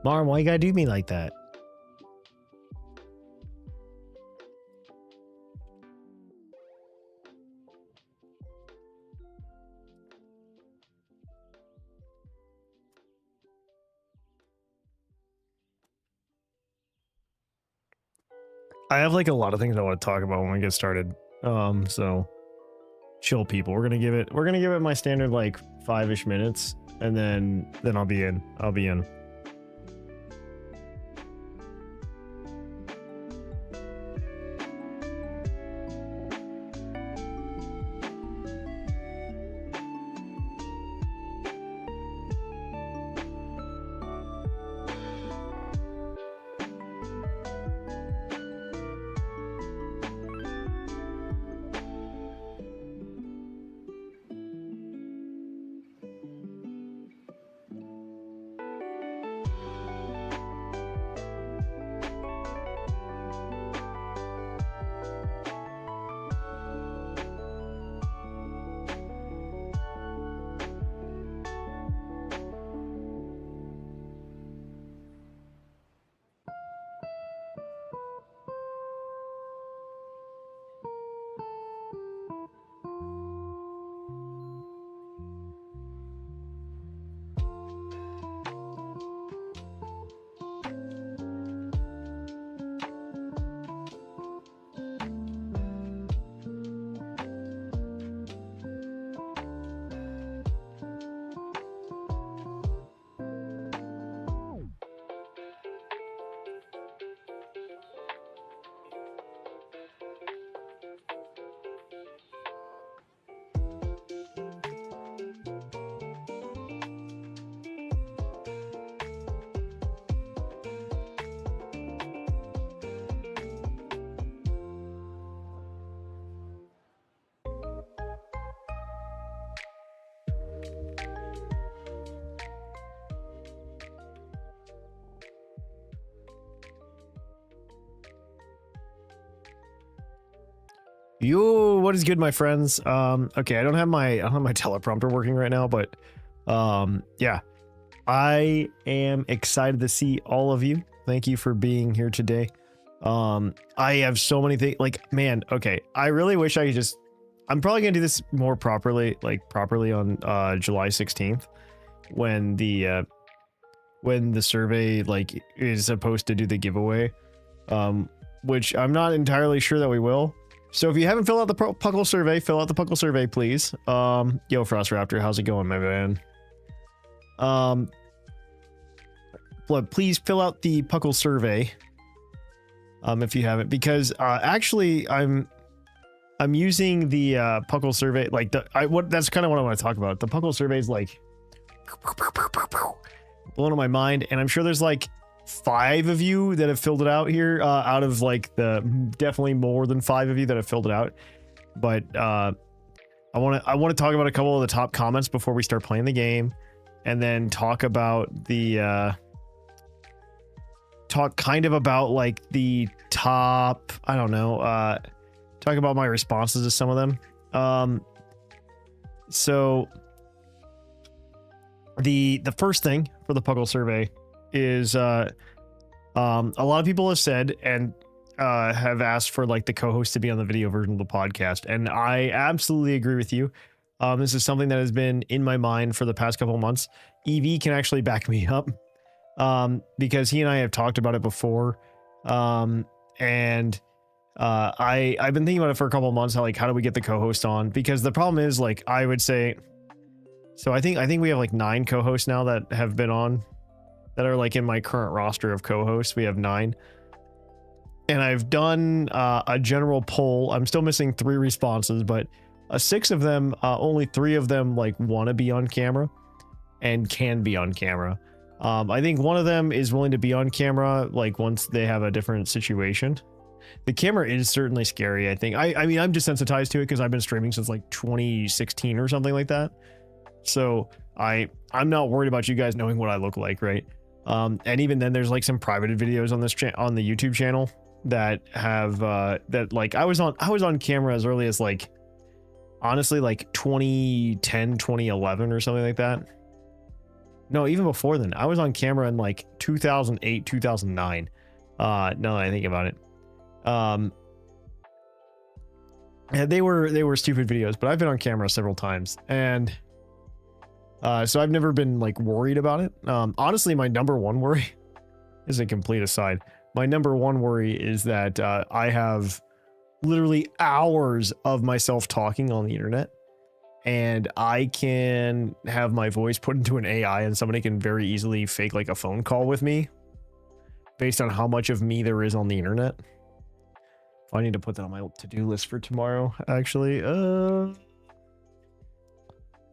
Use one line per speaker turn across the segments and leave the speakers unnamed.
Marm, why you gotta do me like that? I have like a lot of things I want to talk about when we get started. So chill, people. We're gonna give it my standard like 5-ish minutes, and then I'll be in. Yo, what is good, my friends? Okay, I don't have my teleprompter working right now, but yeah, I am excited to see all of you. Thank you for being here today. I have so many things, like, man, okay, I really wish I could just, I'm probably gonna do this more properly, on July 16th, when the survey like is supposed to do the giveaway, which I'm not entirely sure that we will. So if you haven't filled out the Puckle survey, fill out the Puckle survey, please. Yo, Frost Raptor, how's it going, my man? Please fill out the Puckle survey, if you haven't, because actually I'm using the Puckle survey, like that's kind of what I want to talk about. The Puckle survey is like blowing my mind, and I'm sure there's like 5 of you that have filled it out here, out of like the definitely more than 5 of you that have filled it out. But I want to talk about a couple of the top comments before we start playing the game, and then talk about the talk kind of about like the top, I don't know, talk about my responses to some of them. So the first thing for the Puckle survey is a lot of people have said and have asked for like the co-host to be on the video version of the podcast, and I absolutely agree with you. This is something that has been in my mind for the past couple of months. EV can actually back me up, because he and I have talked about it before, and I've been thinking about it for a couple of months. How do we get the co-host on? Because the problem is, like, I would say, so I think we have like 9 co-hosts now that have been on, that are like in my current roster of co-hosts. We have 9, and I've done a general poll. I'm still missing 3 responses, but 6 of them, only 3 of them like want to be on camera and can be on camera. I think one of them is willing to be on camera like once they have a different situation. The camera is certainly scary, I think. I mean, I'm desensitized to it because I've been streaming since like 2016 or something like that. So I'm not worried about you guys knowing what I look like, right? And even then, there's like some private videos on this on the YouTube channel that have that like I was on camera as early as like, honestly, like 2010, 2011 or something like that. No, even before then. I was on camera in like 2008, 2009. Now that I think about it. And they were stupid videos, but I've been on camera several times, and so I've never been like worried about it. Honestly, my number one worry is a complete aside. My number one worry is that I have literally hours of myself talking on the internet, and I can have my voice put into an AI and somebody can very easily fake like a phone call with me based on how much of me there is on the internet. I need to put that on my to-do list for tomorrow, actually.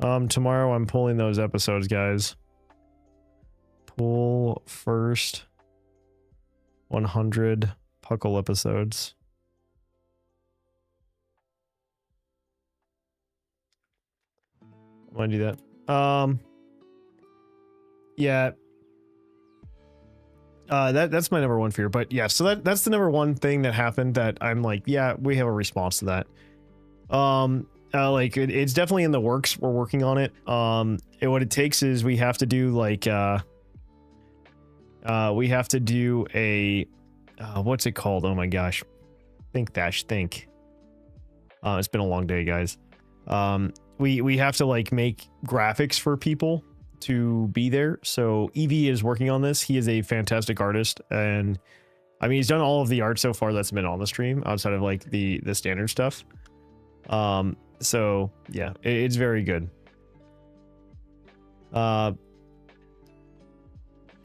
Tomorrow I'm pulling those episodes, guys. Pull first 100 Puckle episodes. I want to do that. Yeah. That's my number one fear, but yeah, so that's the number one thing that happened that I'm like, yeah, we have a response to that. Like it's definitely in the works. We're working on it. What it takes is we have to do like, we have to do a, what's it called? Oh my gosh. Think. It's been a long day, guys. We have to like make graphics for people to be there. So Evie is working on this. He is a fantastic artist, and I mean he's done all of the art so far that's been on the stream outside of like the standard stuff. So yeah, it's very good. And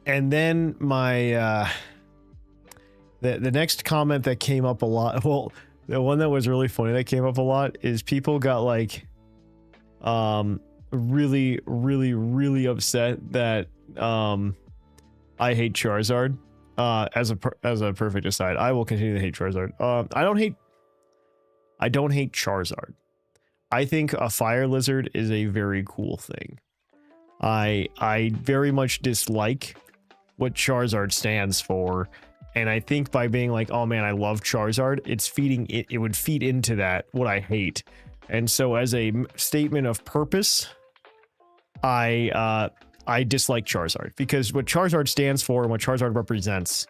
then my the next comment that came up a lot, well, the one that was really funny that came up a lot is people got like really upset that I hate Charizard. As a perfect aside, I will continue to hate Charizard. I don't hate Charizard. I think a fire lizard is a very cool thing. I very much dislike what Charizard stands for, and I think by being like, oh man, I love Charizard, it would feed into that what I hate. And so as a statement of purpose, I dislike Charizard, because what Charizard stands for and what Charizard represents,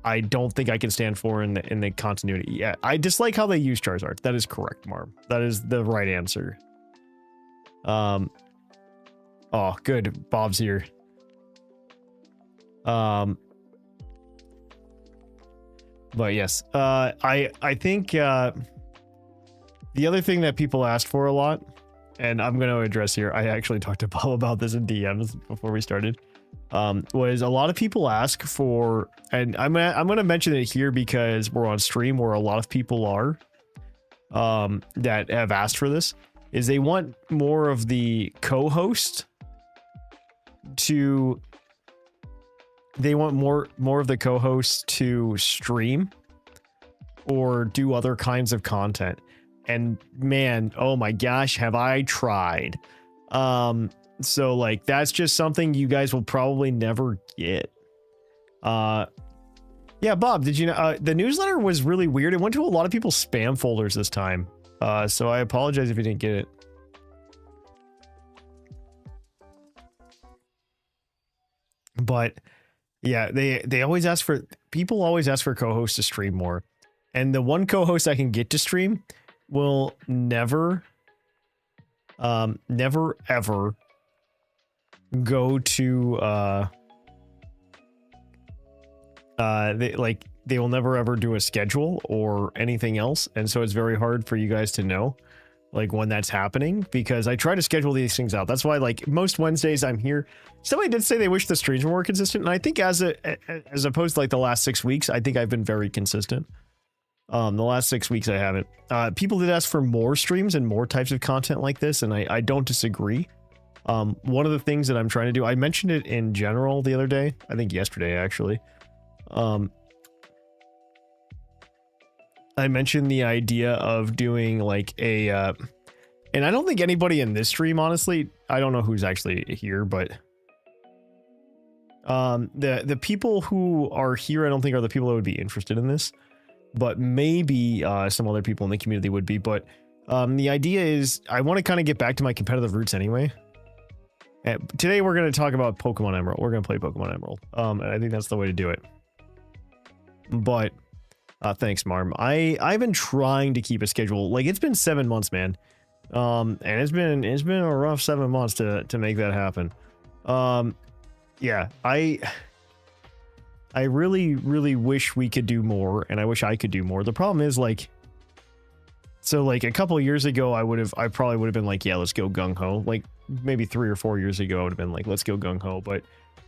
I don't think I can stand for in the continuity. Yeah, I dislike how they use Charizard. That is correct, Marv. That is the right answer. Oh, good. Bob's here. But yes, I think the other thing that people asked for a lot, and I'm going to address here, I actually talked to Bob about this in DMs before we started, was a lot of people ask for, and I'm going to mention it here because we're on stream where a lot of people are, that have asked for this, is they want more of the co-host to, they want more of the co-hosts to stream or do other kinds of content. And man, oh my gosh, have I tried. So like that's just something you guys will probably never get. Yeah, Bob, did you know the newsletter was really weird? It went to a lot of people's spam folders this time. So I apologize if you didn't get it. But yeah, they always ask for, people always ask for co-hosts to stream more. And the one co-host I can get to stream will never ever go to they will never ever do a schedule or anything else, and so it's very hard for you guys to know like when that's happening, because I try to schedule these things out. That's why like most Wednesdays I'm here. Somebody did say they wish the streams were more consistent, and I think as opposed to like the last 6 weeks, I think I've been very consistent. The last 6 weeks I haven't. People did ask for more streams and more types of content like this, and I don't disagree. One of the things that I'm trying to do, I mentioned it in general the other day, I think yesterday actually. I mentioned the idea of doing like a, and I don't think anybody in this stream, honestly, I don't know who's actually here, but the people who are here, I don't think are the people that would be interested in this. But maybe some other people in the community would be. But the idea is I want to kind of get back to my competitive roots anyway. Today we're going to talk about Pokemon Emerald. We're going to play Pokemon Emerald. And I think that's the way to do it. But thanks, Marm. I've been trying to keep a schedule. Like, it's been 7 months, man. And it's been a rough 7 months to make that happen. Yeah, I really, really wish we could do more, and I wish I could do more. The problem is, like, so like a couple of years ago, I probably would have been like, yeah, let's go gung ho. Like maybe 3 or 4 years ago, I would have been like, let's go gung ho. But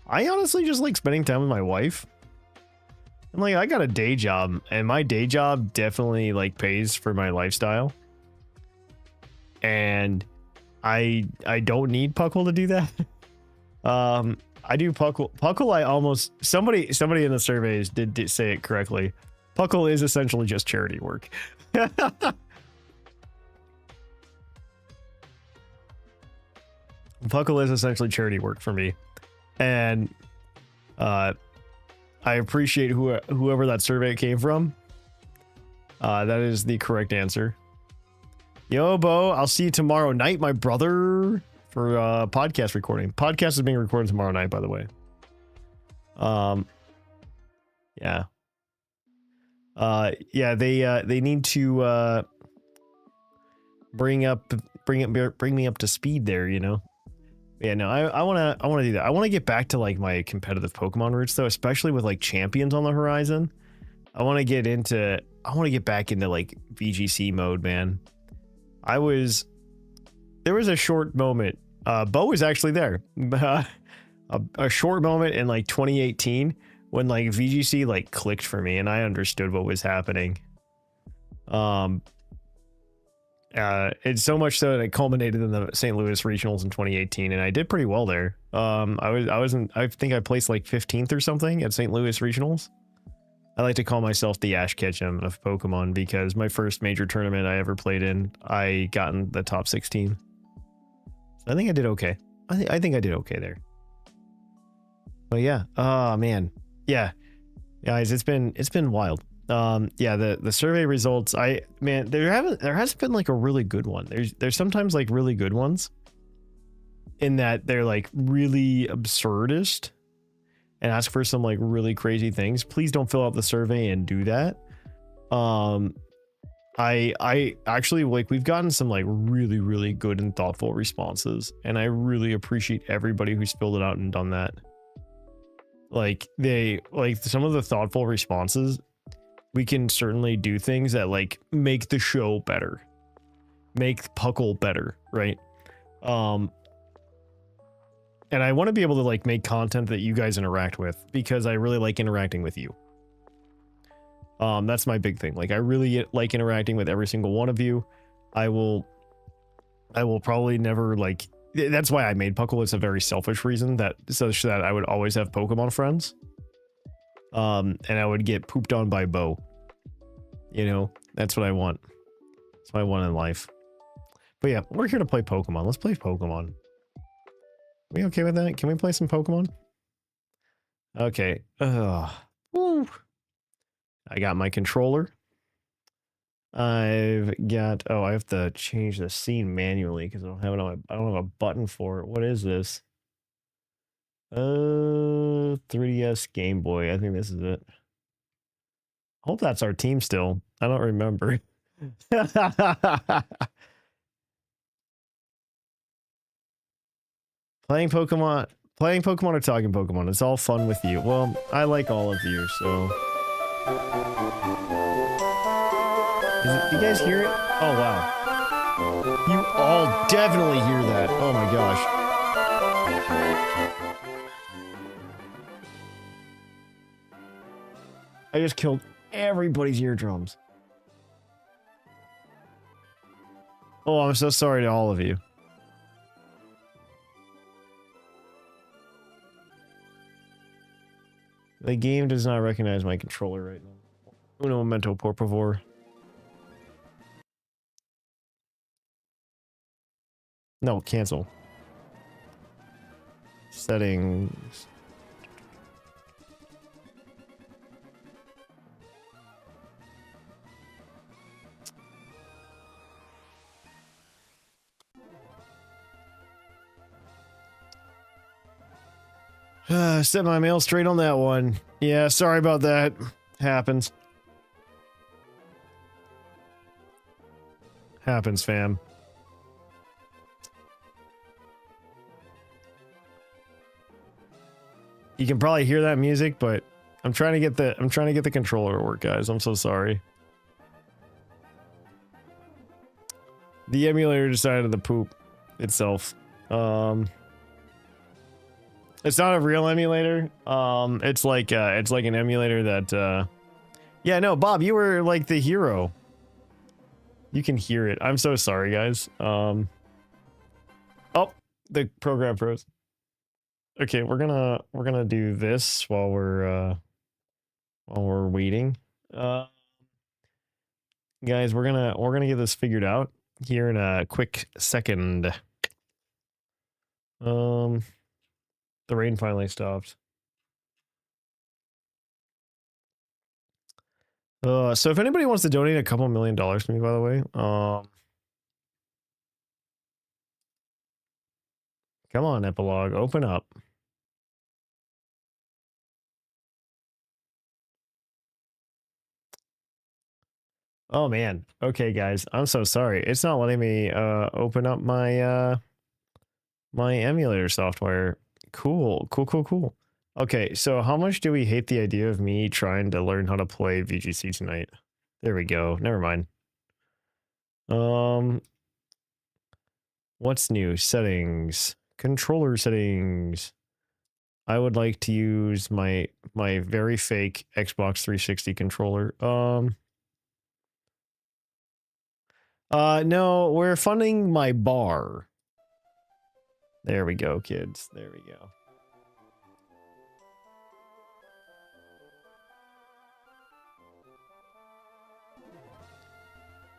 I honestly just like spending time with my wife. And like, I got a day job, and my day job definitely like pays for my lifestyle. And I don't need Puckle to do that. I do Puckle. Puckle, I almost somebody in the surveys did say it correctly. Puckle is essentially just charity work. Puckle is essentially charity work for me, and I appreciate whoever that survey came from. That is the correct answer. Yo, Bo, I'll see you tomorrow night, my brother, for podcast recording. Podcast is being recorded tomorrow night, by the way. Yeah. Yeah, they need to bring me up to speed there, you know. Yeah, no, I want to do that. I want to get back to like my competitive Pokemon roots though, especially with like champions on the horizon. I want to get back into like VGC mode, man. There was a short moment. Bo was actually there. A short moment in like 2018 when like VGC like clicked for me and I understood what was happening. It's so much so that it culminated in the St. Louis regionals in 2018, and I did pretty well there. I think I placed like 15th or something at St. Louis regionals. I like to call myself the Ash Ketchum of Pokemon because my first major tournament I ever played in, I got in the top 16. So I think I did okay. I think I did okay there. But yeah, oh man, yeah, guys, it's been wild. Yeah, the survey results, there hasn't been like a really good one. There's sometimes like really good ones in that they're like really absurdist and ask for some like really crazy things. Please don't fill out the survey and do that. I actually, like, we've gotten some like really, really good and thoughtful responses, and I really appreciate everybody who's filled it out and done that. Like, some of the thoughtful responses, we can certainly do things that like make the show better, make Puckle better, right? And I want to be able to like make content that you guys interact with, because I really like interacting with you. That's my big thing. Like, I really like interacting with every single one of you. I will probably never like, that's why I made Puckle. It's a very selfish reason, such that I would always have Pokemon friends. And I would get pooped on by Bo. You know, that's what I want. That's what I want in life. But yeah, we're here to play Pokemon. Let's play Pokemon. Are we okay with that? Can we play some Pokemon? Okay. Woo. I got my controller. I have to change the scene manually because I don't have a button for it. What is this? 3DS Game Boy. I think this is it. Hope that's our team still. I don't remember. Playing Pokemon or talking Pokemon. It's all fun with you. Well, I like all of you, so. You guys hear it? Oh, wow. You all definitely hear that. Oh my gosh. I just killed everybody's eardrums. Oh, I'm so sorry to all of you. The game does not recognize my controller right now. Uno momento, por favor. No, cancel. Settings. Sent my mail straight on that one. Yeah, sorry about that. Happens. Happens, fam. You can probably hear that music, but I'm trying to get the controller to work, guys. I'm so sorry. The emulator decided to poop itself. It's not a real emulator. It's like an emulator that yeah, no, Bob, you were like the hero. You can hear it. I'm so sorry, guys. Oh, the program froze. Okay, we're gonna do this while we're waiting. Guys, we're gonna get this figured out here in a quick second. The rain finally stopped. So if anybody wants to donate a couple $1 million to me, by the way, come on, Epilogue, open up. Oh man. Okay, guys, I'm so sorry. It's not letting me open up my my emulator software. Cool. Okay, so how much do we hate the idea of me trying to learn how to play VGC tonight? There we go. Never mind. What's new? Settings. Controller settings. I would like to use my very fake Xbox 360 controller. No, we're funding my bar. There we go, kids. There we go.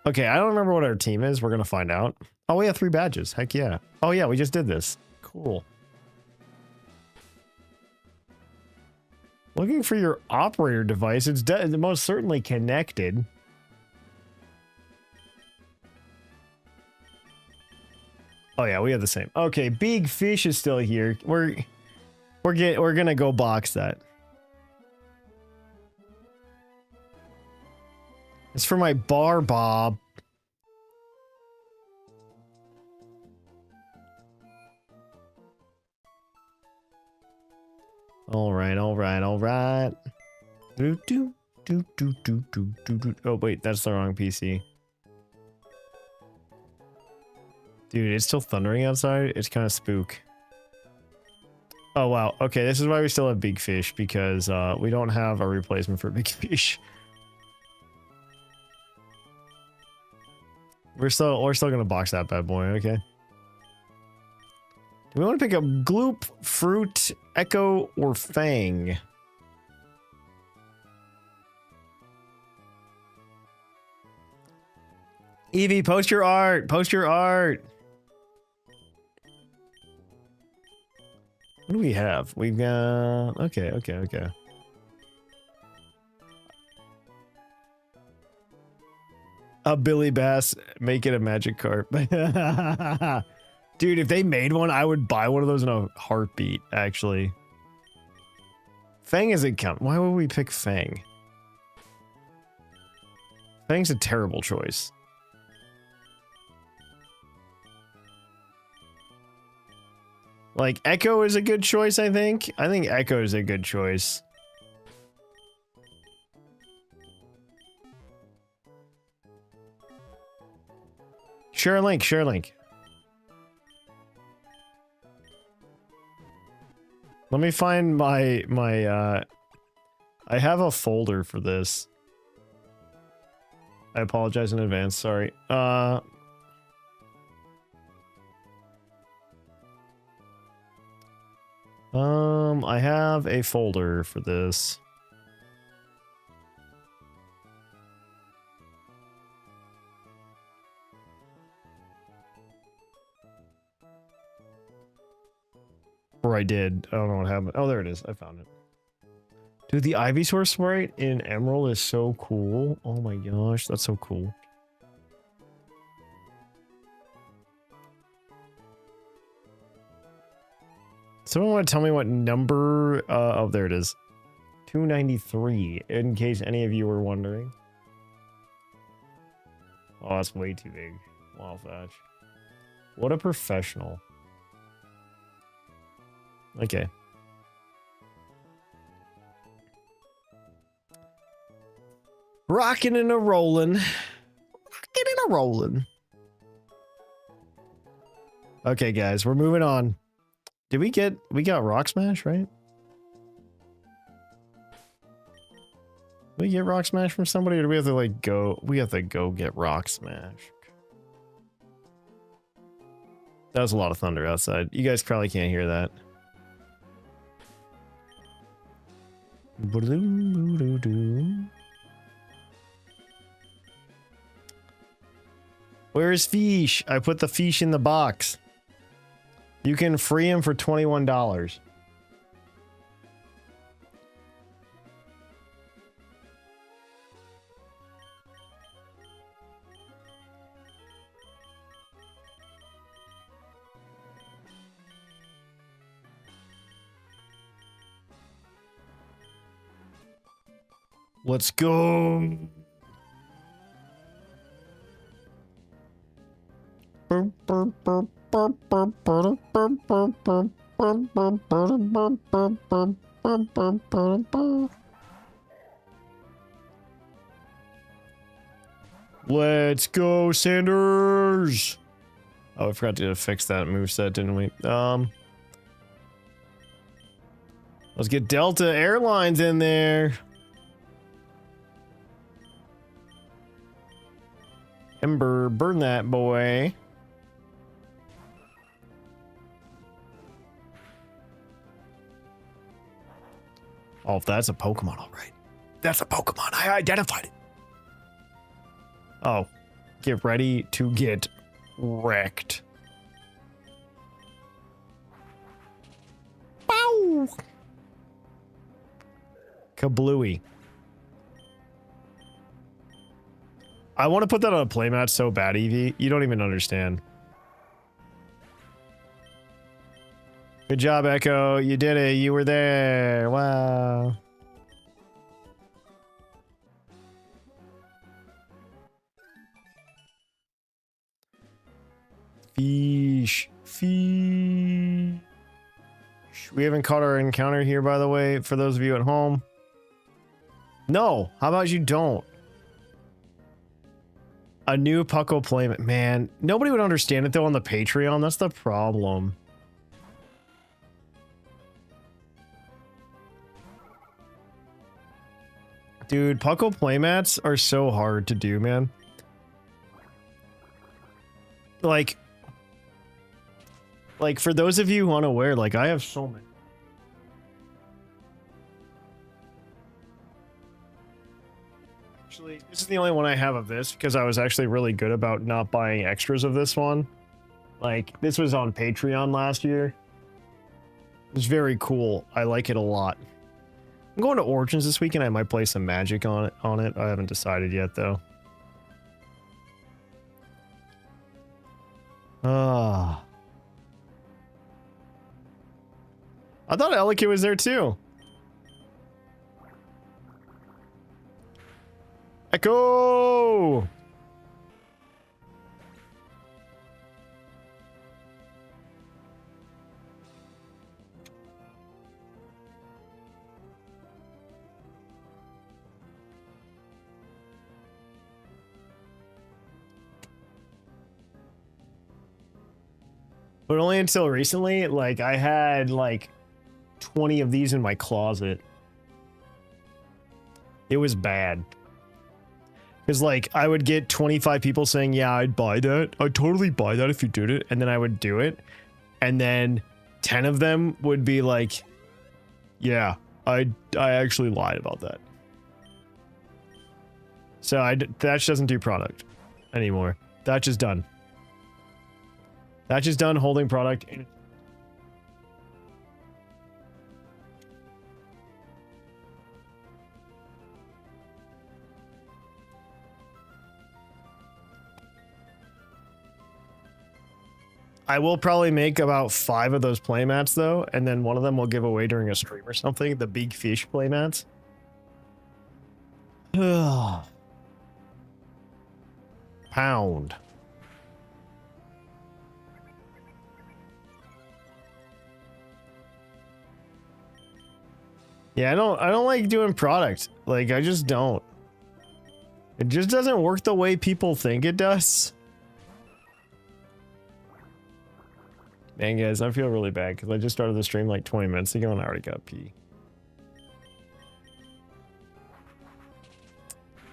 Okay, I don't remember what our team is. We're gonna find out. Oh, we have 3 badges. Heck yeah. Oh yeah, we just did this. Cool. Looking for your operator device. It's most certainly connected. Oh yeah, we have the same. Okay, Big Fish is still here. We're gonna go box that. It's for my bar, Bob. All right. Oh wait, that's the wrong PC. Dude, it's still thundering outside. It's kind of spook. Oh wow. Okay, this is why we still have Big Fish, because we don't have a replacement for Big Fish. We're still gonna box that bad boy. Okay. Do we want to pick up Gloop, Fruit, Echo, or Fang? Evie, post your art. Post your art. What do we have? We've got... Okay. A Billy Bass, make it a magic carp. Dude, if they made one, I would buy one of those in a heartbeat, actually. Fang isn't count. Why would we pick Fang? Fang's a terrible choice. Like, Echo is a good choice, I think. I think Echo is a good choice. Share a link. Let me find my I have a folder for this. I apologize in advance, sorry. I have a folder for this. Or I did. I don't know what happened. Oh, there it is. I found it. Dude, the Ivysaur sprite in Emerald is so cool. Oh my gosh, that's so cool. Someone want to tell me what number? Oh, there it is. 293, in case any of you were wondering. Oh, that's way too big. Wow, Thatch. What a professional. Okay. Rocking and a rolling. Rocking and a rolling. Okay, guys, we're moving on. Did we got Rock Smash, right? Did we get Rock Smash from somebody, or do we have to like go? We have to go get Rock Smash. That was a lot of thunder outside. You guys probably can't hear that. Where is Fish? I put the Fish in the box. You can free him for $21. Let's go. Let's go, Sanders. Oh, I forgot to fix that moveset, didn't we? Let's get Delta Airlines in there. Ember, burn that boy. Oh, that's a Pokemon, all right. That's a Pokemon. I identified it. Oh, get ready to get wrecked. Bow! Kablooey. I want to put that on a playmat so bad, Eevee. You don't even understand. Good job, Echo. You did it. You were there. Wow. Fish. Fish. We haven't caught our encounter here, by the way, for those of you at home. No. How about you don't? A new Puckle playmat. Man, nobody would understand it, though, on the Patreon. That's the problem. Dude, Puckle playmats are so hard to do, man. Like for those of you unaware, like, I have so many. Actually, this is the only one I have of this, because I was actually really good about not buying extras of this one. Like, this was on Patreon last year. It's very cool. I like it a lot. I'm going to Origins this weekend. I might play some Magic on it. I haven't decided yet, though. Ah. I thought Ellicott was there, too. Echo! But only until recently, like, I had, like, 20 of these in my closet. It was bad. Because, like, I would get 25 people saying, yeah, I'd buy that. I'd totally buy that if you did it. And then I would do it. And then 10 of them would be like, yeah, I actually lied about that. So Thatch doesn't do product anymore. Thatch is done. Thatch is done holding product. I will probably make about 5 of those playmats though, and then one of them we'll give away during a stream or something. The big fish playmats. Pound. Yeah, I don't like doing product. Like, I just don't. It just doesn't work the way people think it does. Man, guys, I feel really bad because I just started the stream like 20 minutes ago and I already got pee.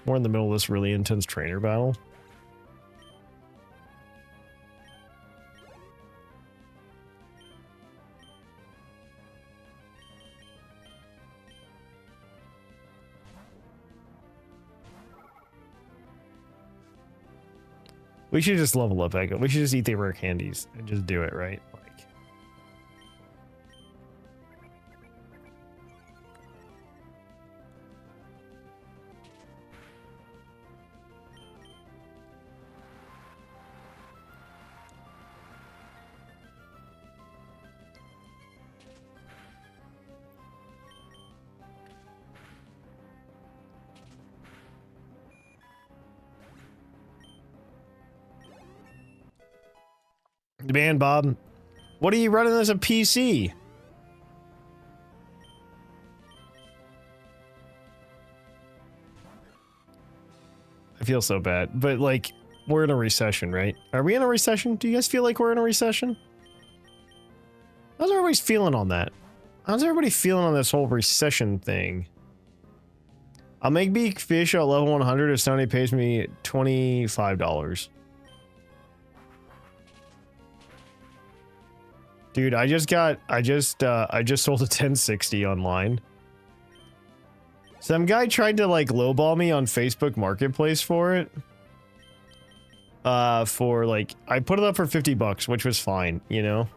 We're in the middle of this really intense trainer battle. We should just level up Echo. We should just eat the rare candies and just do it, right? Like, man, Bob, what are you running as a PC? I feel so bad, but like, we're in a recession, right? Are we in a recession? Do you guys feel like we're in a recession? How's everybody feeling on that? How's everybody feeling on this whole recession thing? I'll make big fish at level 100 if Sony pays me $25. Dude, I just sold a 1060 online. Some guy tried to like lowball me on Facebook Marketplace for it. For like, I put it up for 50 bucks, which was fine, you know?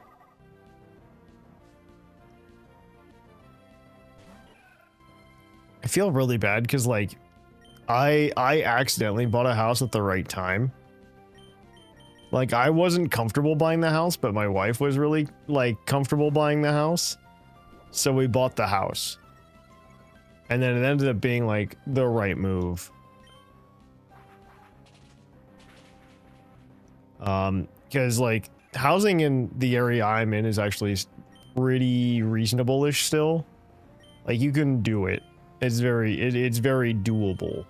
I feel really bad because like, I accidentally bought a house at the right time. Like, I wasn't comfortable buying the house, but my wife was really, like, comfortable buying the house. So we bought the house. And then it ended up being, like, the right move. Because, like, housing in the area I'm in is actually pretty reasonable-ish still. Like, you can do it. It's very doable.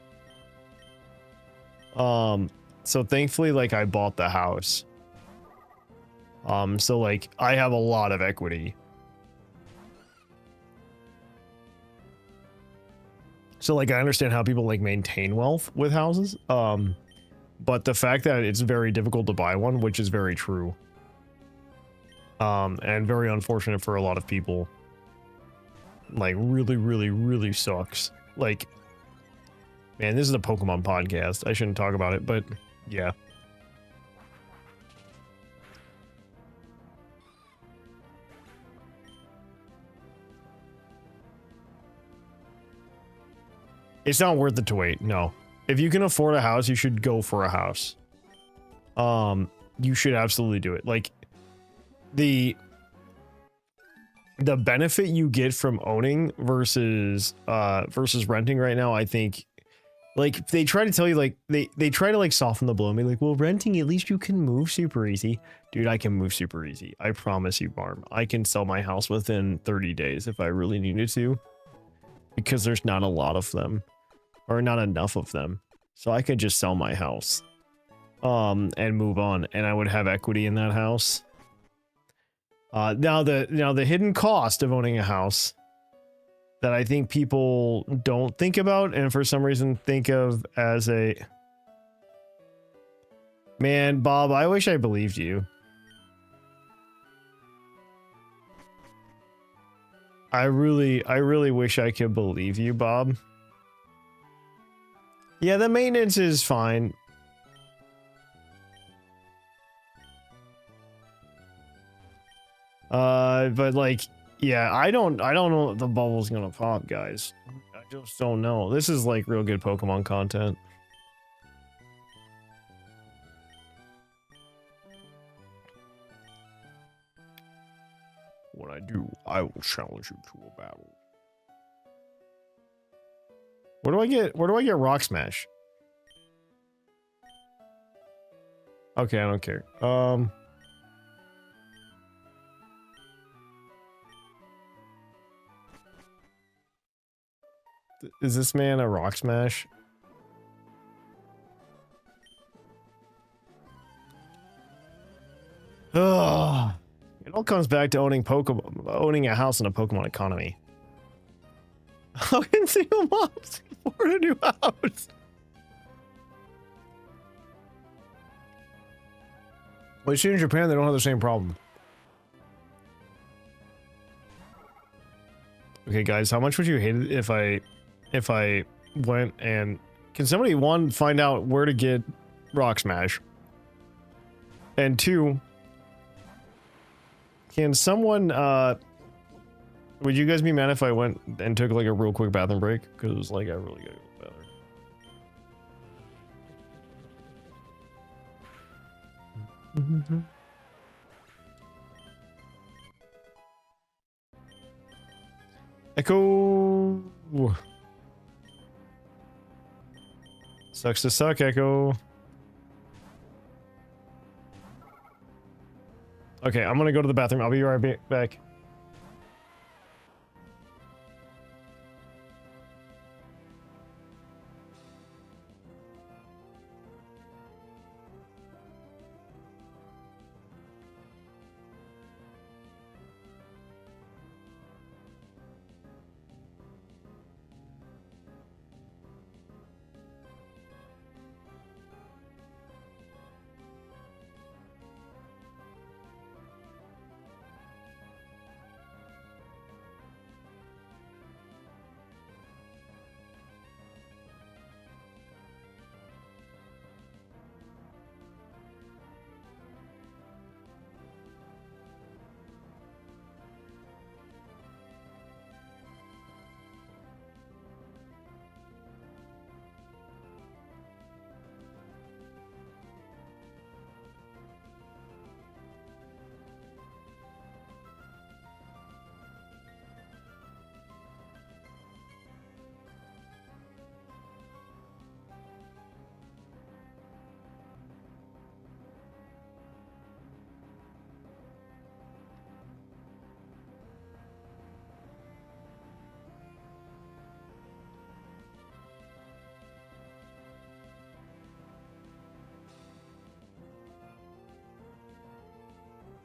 So thankfully, like, I bought the house. So like, I have a lot of equity. So like, I understand how people like maintain wealth with houses. But the fact that it's very difficult to buy one, which is very true. And very unfortunate for a lot of people. Like, really sucks. Like, man, this is a Pokemon podcast. I shouldn't talk about it, but yeah. It's not worth it to wait, no. If you can afford a house, you should go for a house. You should absolutely do it. Like, the benefit you get from owning versus renting right now, I think, like, they try to tell you, like, they try to like soften the blow and be like, well, renting, at least you can move super easy. Dude, I can move super easy. I promise you, Barm. I can sell my house within 30 days if I really needed to, because there's not a lot of them, or not enough of them. So I could just sell my house, and move on, and I would have equity in that house. Now the hidden cost of owning a house that I think people don't think about, and for some reason think of as a... Man, Bob, I wish I believed you. I really wish I could believe you, Bob. Yeah, the maintenance is fine. But like, yeah, I don't know if the bubble's gonna pop, guys. I just don't know. This is like real good Pokemon content. When I do, I will challenge you to a battle. Where do I get Rock Smash? Okay, I don't care. Is this man a Rock Smash? Ugh. It all comes back to owning a house in a Pokemon economy. How can single moms afford a new house? Well, you see, in Japan, they don't have the same problem. Okay, guys, how much would you hate it if I went and... Can somebody, one, find out where to get Rock Smash? And two... Can someone, would you guys be mad if I went and took like a real quick bathroom break? Because like I really gotta go to the bathroom. Echo. Sucks to suck, Echo. Okay, I'm gonna go to the bathroom. I'll be right back.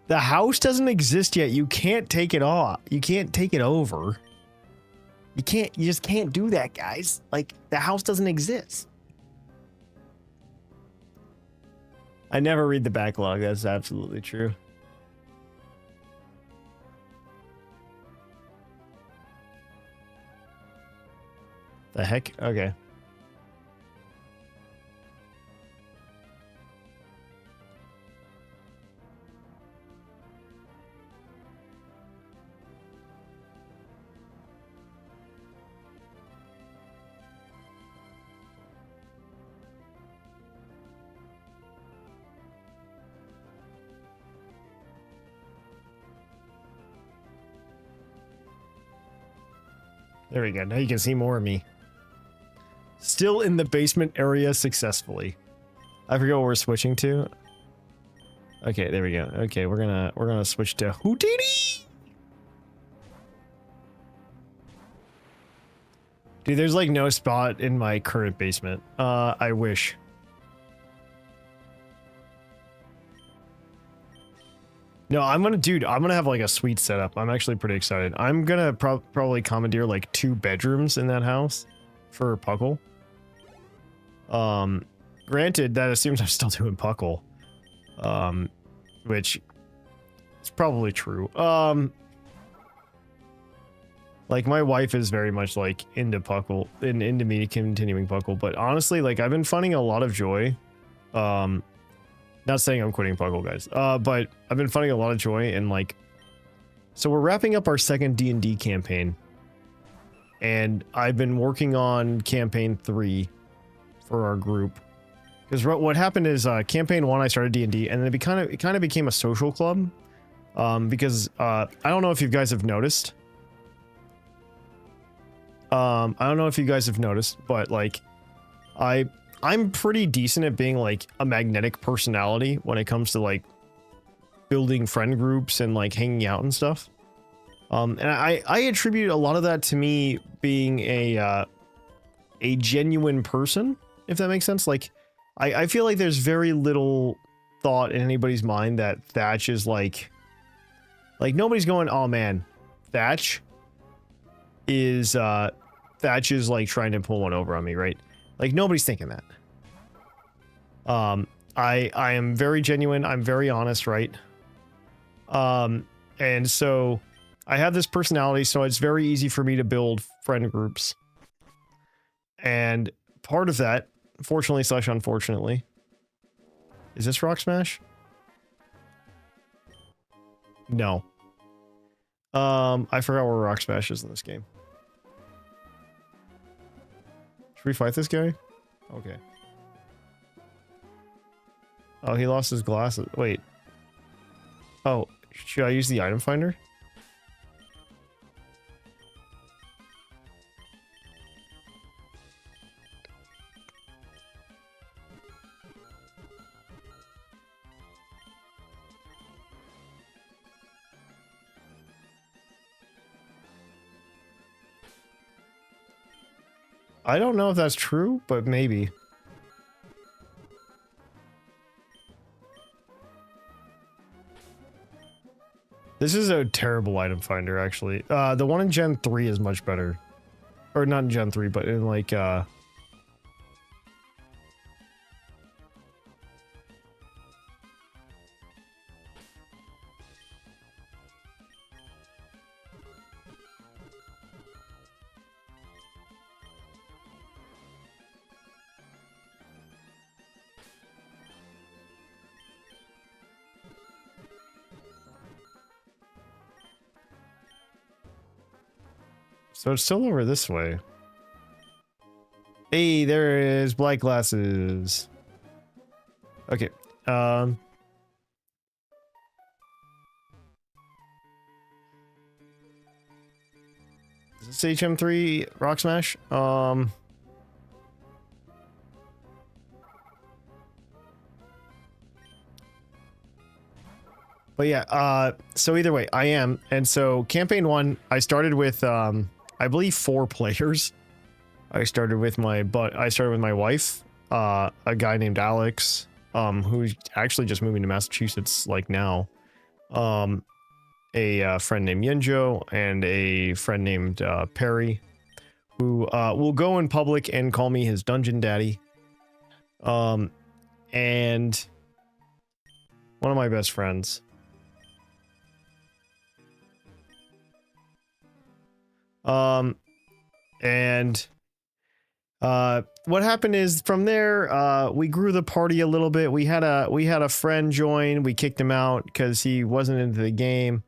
The house doesn't exist yet. You can't take it off. You can't take it over. You just can't do that, guys. Like, the house doesn't exist. I never read the backlog. That's absolutely true. The heck? Okay. There we go. Now you can see more of me. Still in the basement area successfully. I forget what we're switching to. Okay, there we go. Okay, we're gonna switch to Houdini. Dude, there's like no spot in my current basement. I wish. No, I'm gonna have like a sweet setup. I'm actually pretty excited. I'm gonna probably commandeer like 2 bedrooms in that house for Puckle. Granted, that assumes I'm still doing Puckle. Which is probably true. Like my wife is very much like into Puckle and into me continuing Puckle, but honestly, like I've been finding a lot of joy. Not saying I'm quitting Puckle, guys. But I've been finding a lot of joy in like, so we're wrapping up our second D&D campaign, and I've been working on campaign 3 for our group. Because what happened is campaign 1 I started D&D, and then it kind of became a social club Because I don't know if you guys have noticed. I don't know if you guys have noticed, but like I'm pretty decent at being like a magnetic personality when it comes to like building friend groups and like hanging out and stuff. And I attribute a lot of that to me being a genuine person, if that makes sense. Like I feel like there's very little thought in anybody's mind that Thatch is like nobody's going, oh man, Thatch is like trying to pull one over on me, right? Like nobody's thinking that. I am very genuine, I'm very honest, right? And so I have this personality, so it's very easy for me to build friend groups. And part of that, fortunately / unfortunately, is this Rock Smash? No. I forgot where Rock Smash is in this game. Should we fight this guy? Okay. Oh, he lost his glasses. Wait. Oh, should I use the item finder? I don't know if that's true, but maybe. This is a terrible item finder, actually. The one in Gen 3 is much better. Or not in Gen 3, but in like, so it's still over this way. Hey, there it is. Black glasses. Okay. Is this HM3 Rock Smash? But yeah, so either way, I am. And so campaign 1, I started with, I believe 4 players. I started with my wife, a guy named Alex, who's actually just moving to Massachusetts like now. A friend named Yunjo and a friend named Perry, who will go in public and call me his dungeon daddy. And one of my best friends. What happened is from there, we grew the party a little bit. We had a friend join. We kicked him out because he wasn't into the game.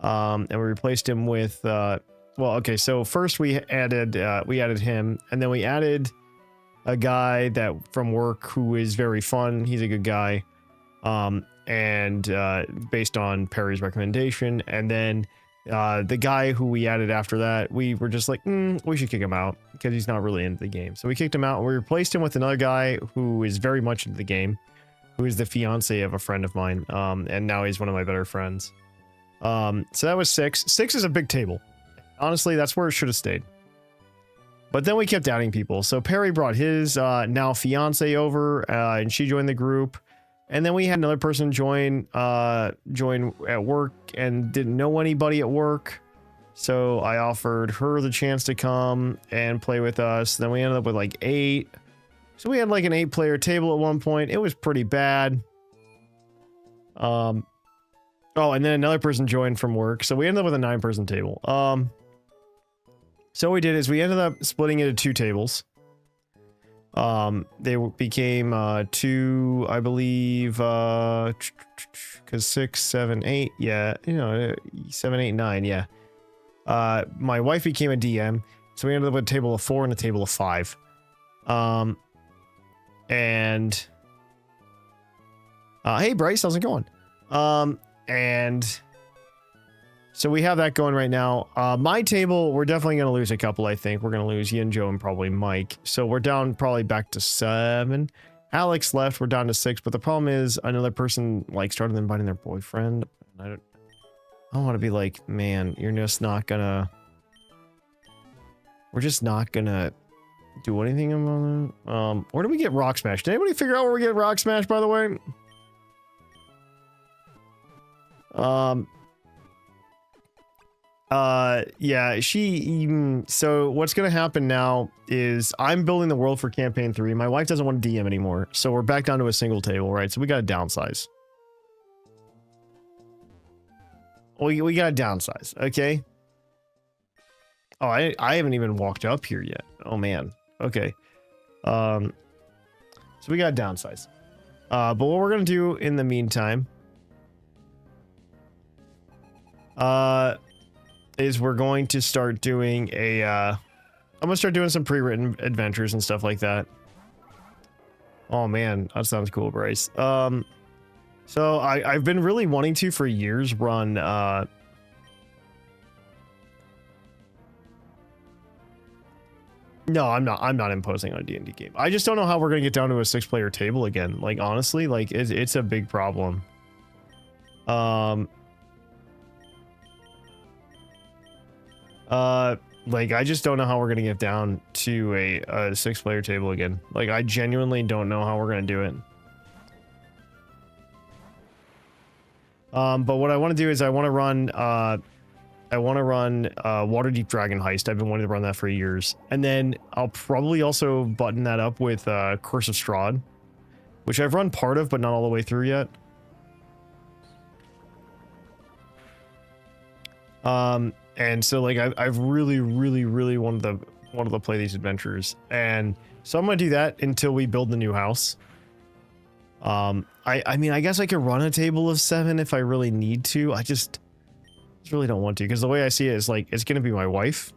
And we replaced him with, well, okay. So first we added him, and then we added a guy that from work who is very fun. He's a good guy. Based on Perry's recommendation, and then the guy who we added after that, we were just like, we should kick him out because he's not really into the game. So we kicked him out and we replaced him with another guy who is very much into the game, who is the fiance of a friend of mine. And now he's one of my better friends. So that was 6. 6 is a big table. Honestly, that's where it should have stayed. But then we kept adding people. So Perry brought his now fiance over, and she joined the group. And then we had another person join at work and didn't know anybody at work. So I offered her the chance to come and play with us. Then we ended up with like 8. So we had like an 8-player table at one point. It was pretty bad. Oh, and then another person joined from work. So we ended up with a 9-person table. So what we did is we ended up splitting it into 2 tables. They became 2, I believe, because 6, 7, 8, yeah, 7, 8, 9, yeah. My wife became a DM, so we ended up with a table of 4 and a table of 5. Hey Bryce, how's it going? And So we have that going right now. My table, we're definitely going to lose a couple, I think. We're going to lose Yin, Joe, and probably Mike. So we're down probably back to 7. Alex left, we're down to 6. But the problem is another person like started inviting their boyfriend. I don't want to be like, man, you're just not gonna... We're just not gonna do anything about it. Where do we get Rock Smash? Did anybody figure out where we get Rock Smash, by the way? Yeah, so what's gonna happen now is I'm building the world for campaign 3. My wife doesn't want to DM anymore, so we're back down to a single table, right? So we gotta downsize. We gotta downsize, okay? Oh, I haven't even walked up here yet. Oh man. Okay. So we gotta downsize. But what we're gonna do in the meantime, is we're going to start doing a, I'm gonna start doing some pre-written adventures and stuff like that. Oh man, that sounds cool, Bryce. So I've been really wanting to for years run, no, I'm not imposing on a D&D game. I just don't know how we're gonna get down to a 6-player table again. Like, honestly, like, it's a big problem. Like, I just don't know how we're gonna get down to a 6-player table again. Like, I genuinely don't know how we're gonna do it. But what I want to do is I want to run Waterdeep Dragon Heist. I've been wanting to run that for years. And then I'll probably also button that up with Curse of Strahd, which I've run part of, but not all the way through yet. And so like I've really wanted to play these adventures, and so I'm gonna do that until we build the new house. I mean, I guess I could run a table of 7 if I really need to. I just really don't want to, because the way I see it is like it's gonna be my wife.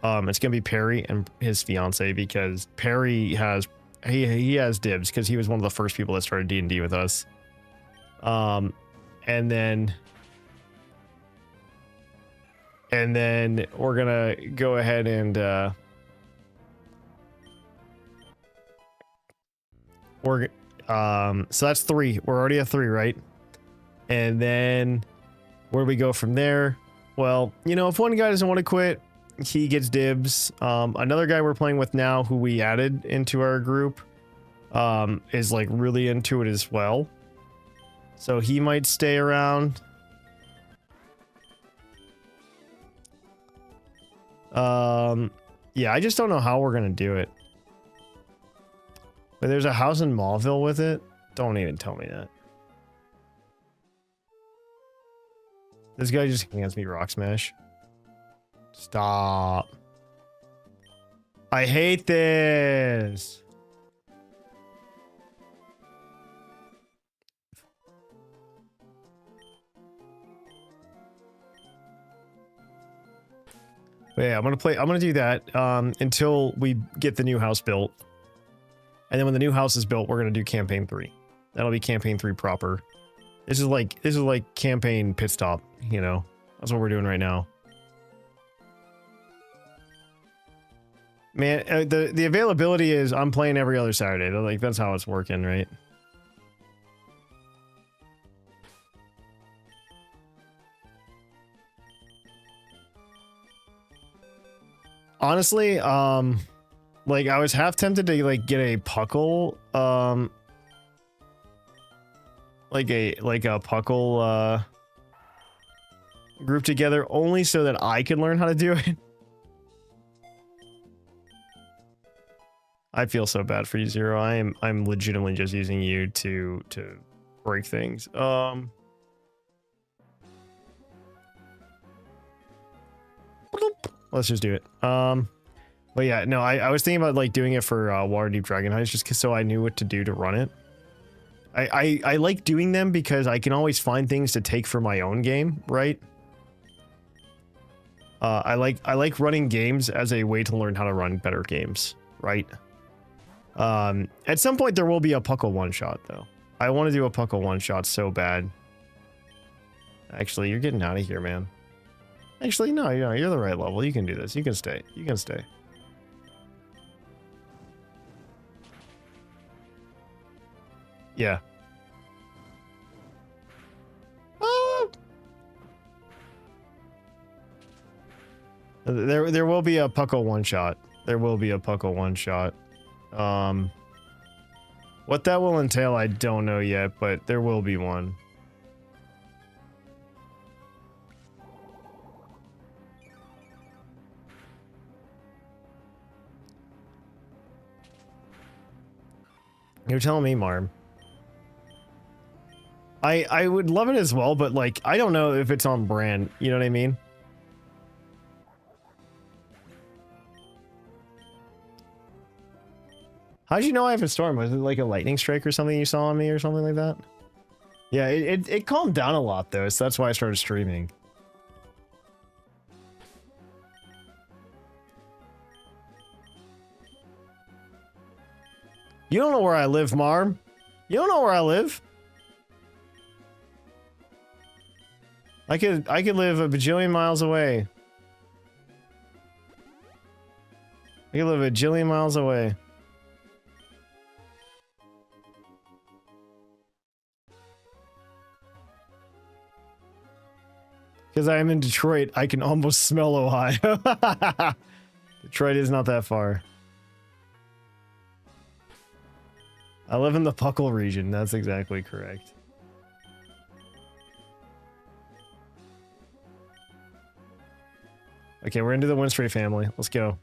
It's gonna be Perry and his fiance, because Perry has he has dibs because he was one of the first people that started D&D with us. And then we're gonna go ahead and so that's 3. We're already at 3, right? And then where do we go from there? Well, you know, if one guy doesn't want to quit, he gets dibs. Another guy we're playing with now, who we added into our group, is like really into it as well, so he might stay around. Yeah, I just don't know how we're gonna do it. But there's a house in Mauville with it. Don't even tell me that. This guy just hands me Rock Smash. Stop. I hate this. But yeah, I'm gonna do that until we get the new house built. And then when the new house is built, we're gonna do campaign 3. That'll be campaign 3 proper. This is like campaign pit stop, you know. That's what we're doing right now. Man, the availability is I'm playing every other Saturday. Like, that's how it's working, right? Honestly, like, I was half tempted to like get a Puckle, like a Puckle group together, only so that I could learn how to do it. I feel so bad for you, Zero. I'm legitimately just using you to break things. Let's just do it. But yeah, no, I was thinking about like doing it for Waterdeep Dragon Heist, just so I knew what to do to run it. I like doing them because I can always find things to take for my own game, right? I like running games as a way to learn how to run better games, right? At some point there will be a Puckle one-shot though. I want to do a Puckle one-shot so bad. Actually, you're getting out of here, man. Actually, no, you're the right level. You can do this. You can stay. You can stay. Yeah. There will be a Puckle one shot. There will be a Puckle one shot. What that will entail, I don't know yet, but there will be one. You're telling me, Marm. I would love it as well, but like, I don't know if it's on brand. You know what I mean? How'd you know I have a storm? Was it like a lightning strike or something you saw on me or something like that? Yeah, it calmed down a lot though, so that's why I started streaming. You don't know where I live, Marm. You don't know where I live. I could live a bajillion miles away. I could live a jillion miles away. Because I am in Detroit, I can almost smell Ohio. Detroit is not that far. I live in the Puckle region, that's exactly correct. Okay, we're into the Winstray family. Let's go.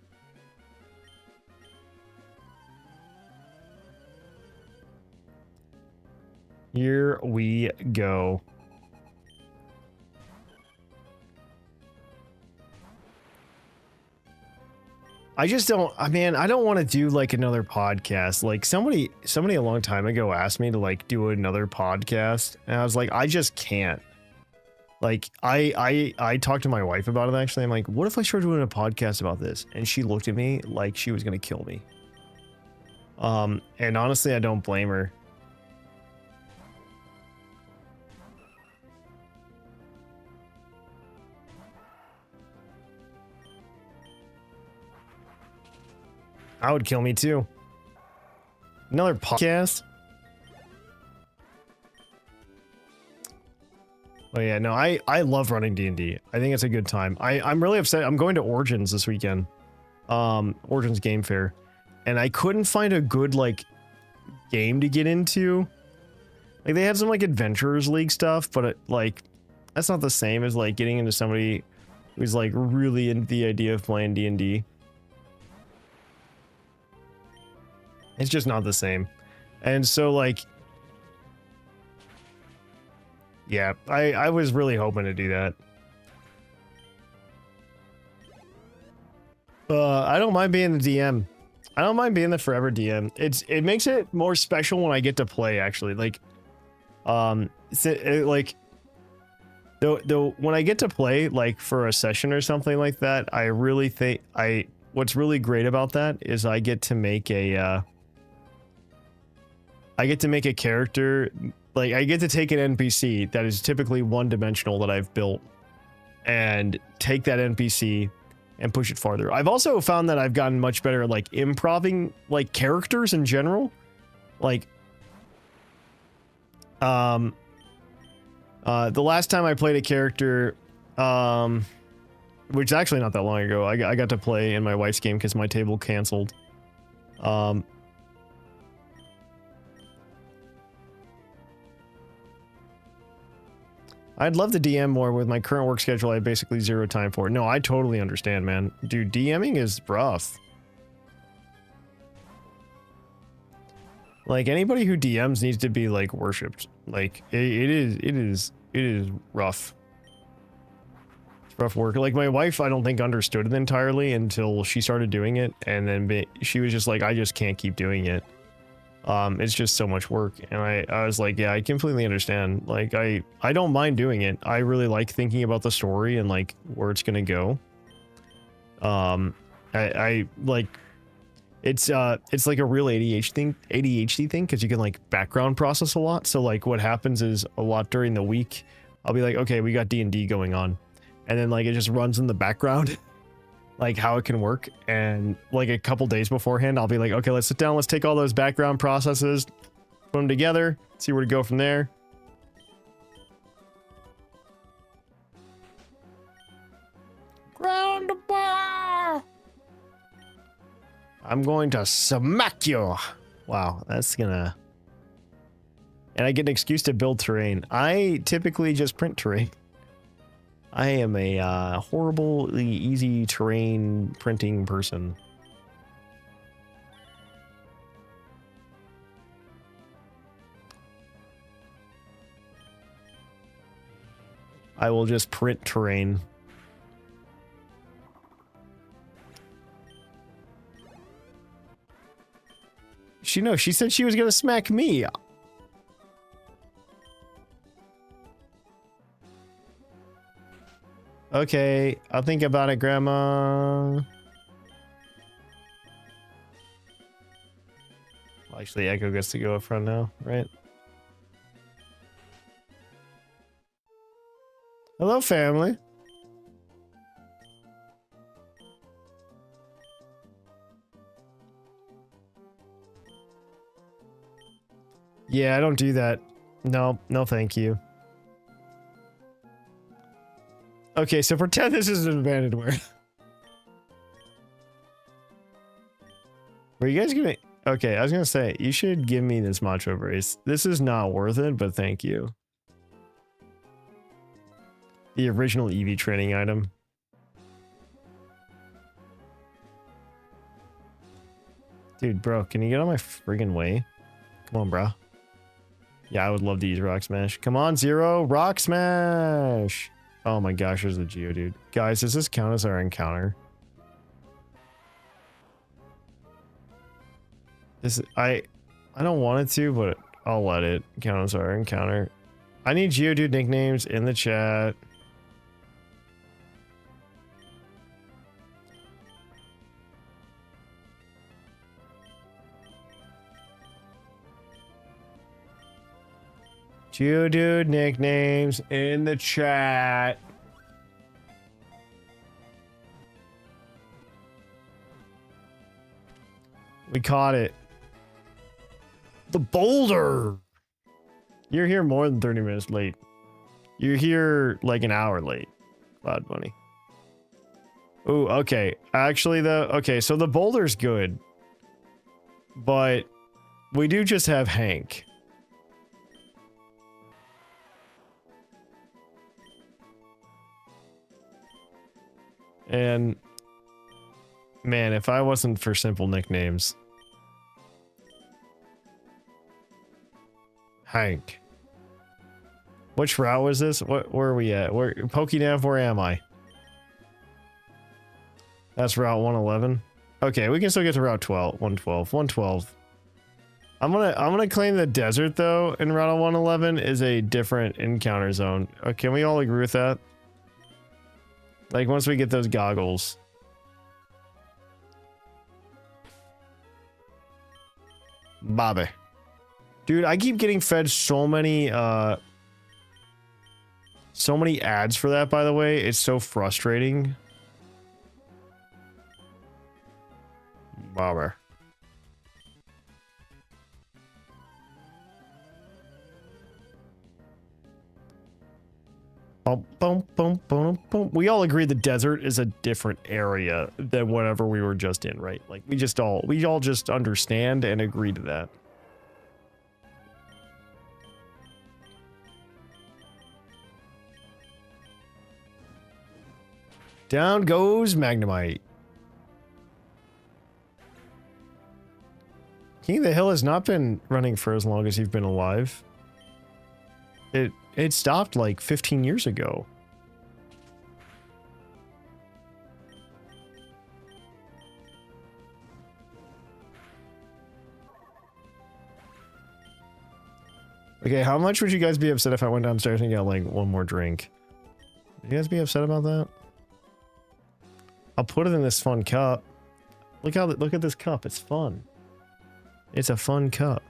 Here we go. I just don't, man, I don't want to do like another podcast. Like somebody a long time ago asked me to like do another podcast and I was like, I just can't. Like I talked to my wife about it actually. I'm like, what if I started doing a podcast about this? And she looked at me like she was going to kill me. And honestly, I don't blame her. I would kill me too. Another podcast? Oh yeah, no, I love running D&D. I think it's a good time. I'm really upset. I'm going to Origins this weekend. Origins Game Fair. And I couldn't find a good, like, game to get into. Like, they had some, like, Adventurers League stuff, but, like, that's not the same as, like, getting into somebody who's, like, really into the idea of playing D&D. It's just not the same. And so, like... yeah, I was really hoping to do that. I don't mind being the DM. I don't mind being the forever DM. It makes it more special when I get to play, actually. Like, when I get to play, like, for a session or something like that, I really think... what's really great about that is I get to make a, character, like, I get to take an NPC that is typically one-dimensional that I've built and take that NPC and push it farther. I've also found that I've gotten much better at, like, improving, like, characters in general. Like, the last time I played a character, which is actually not that long ago, I got to play in my wife's game because my table canceled. I'd love to DM more. With my current work schedule, I have basically zero time for it. No, I totally understand, man. Dude, DMing is rough. Like, anybody who DMs needs to be, like, worshipped. Like, it is rough. It's rough work. Like, my wife, I don't think understood it entirely until she started doing it, and then she was just like, I just can't keep doing it. It's just so much work, and I was like, yeah, I completely understand. Like, I don't mind doing it. I really like thinking about the story and, like, where it's gonna go. I like, it's like a real ADHD thing, because you can, like, background process a lot. So, like, what happens is a lot during the week I'll be like, okay, we got D&D going on. And then like it just runs in the background, like how it can work. And like a couple days beforehand, I'll be like, okay, let's sit down. Let's take all those background processes, put them together, see where to go from there. Ground bar. I'm going to smack you. Wow, that's gonna... And I get an excuse to build terrain. I typically just print terrain. I am a horribly easy terrain printing person. I will just print terrain. She said she was gonna smack me. Okay, I'll think about it, Grandma. Well, actually, Echo gets to go up front now, right? Hello, family. Yeah, I don't do that. No, no, thank you. Okay, so pretend this is an abandonware. Were you guys gonna... Okay, I was gonna say, you should give me this macho brace. This is not worth it, but thank you. The original Eevee training item. Dude, bro, can you get on my friggin' way? Come on, bro. Yeah, I would love to use Rock Smash. Come on, Zero! Rock Smash! Oh my gosh, there's a Geodude. Guys, does this count as our encounter? This... I don't want it to, but I'll let it count as our encounter. I need Geodude nicknames in the chat. Geodude nicknames in the chat. We caught it. The boulder! You're here more than 30 minutes late. You're here like an hour late, Cloud Bunny. Ooh, okay. Actually, though, okay, so the boulder's good. But we do just have Hank. And man, if I wasn't for simple nicknames. Hank. Which route was this? Where are we at? Where Pokénav, where am I? That's route 111. Okay, we can still get to route 112. I'm gonna claim the desert though in route 111 is a different encounter zone. Can we all agree with that? Like, once we get those goggles. Bobby. Dude, I keep getting fed so many ads for that, by the way. It's so frustrating. Bobby. Boom, boom, boom, boom. We all agree the desert is a different area than whatever we were just in, right? Like we all just understand and agree to that. Down goes Magnemite. King of the Hill has not been running for as long as you've been alive. It stopped like 15 years ago. Okay, how much would you guys be upset if I went downstairs and got like one more drink? Would you guys be upset about that? I'll put it in this fun cup. Look at this cup. It's fun. It's a fun cup.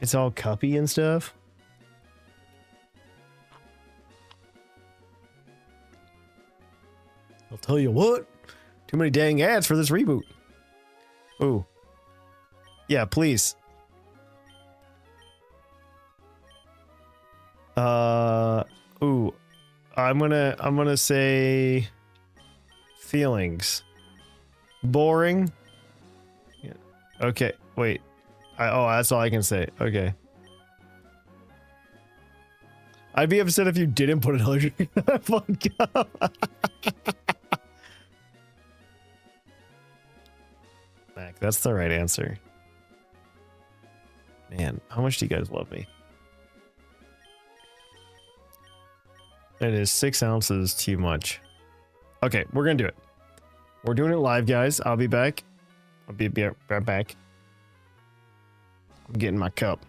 It's all cuppy and stuff. I'll tell you what. Too many dang ads for this reboot. Ooh. Yeah, please. Ooh. I'm gonna say feelings. Boring. Yeah. Okay, wait. Oh, that's all I can say. Okay. I'd be upset if you didn't put another fuck up. Mac, that's the right answer. Man, how much do you guys love me? It is 6 ounces too much. Okay, we're gonna do it. We're doing it live, guys. I'll be back. I'll be right back. I'm getting my cup.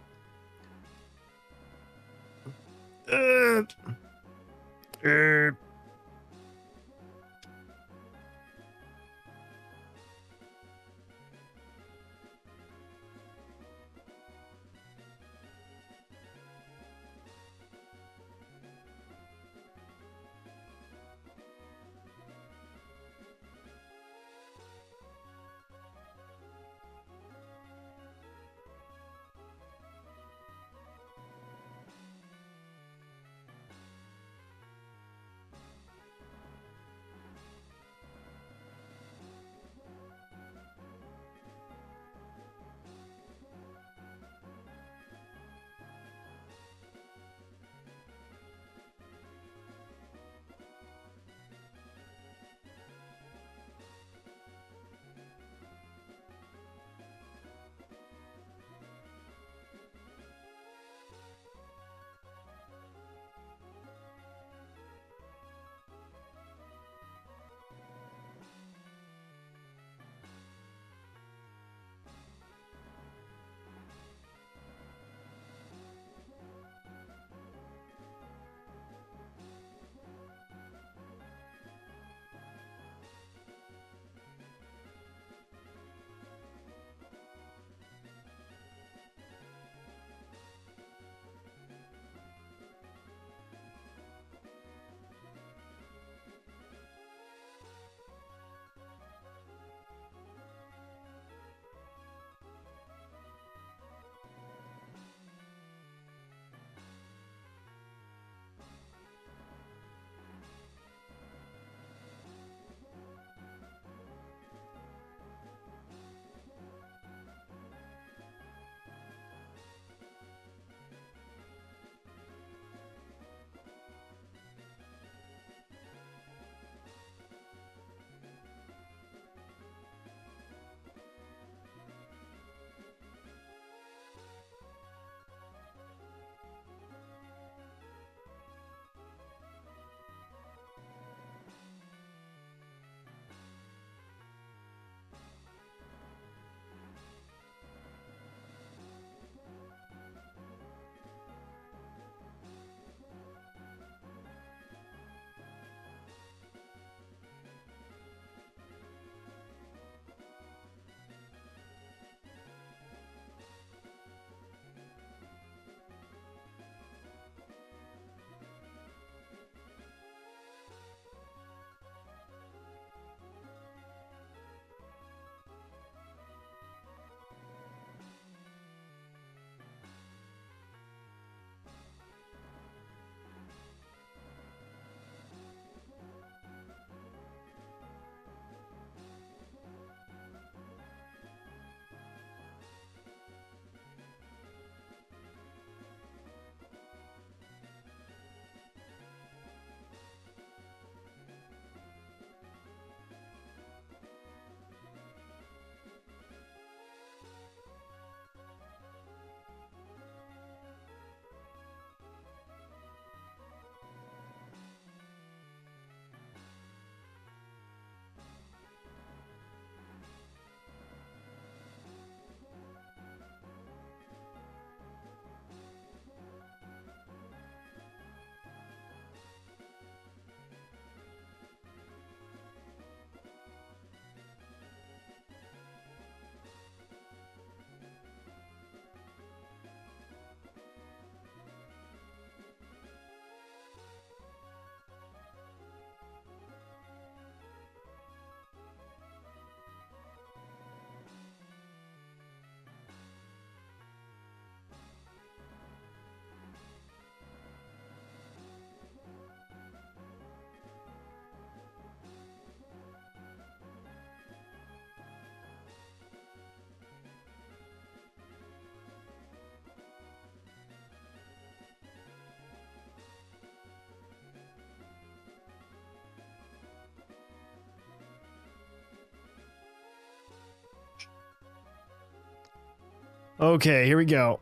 Okay, here we go.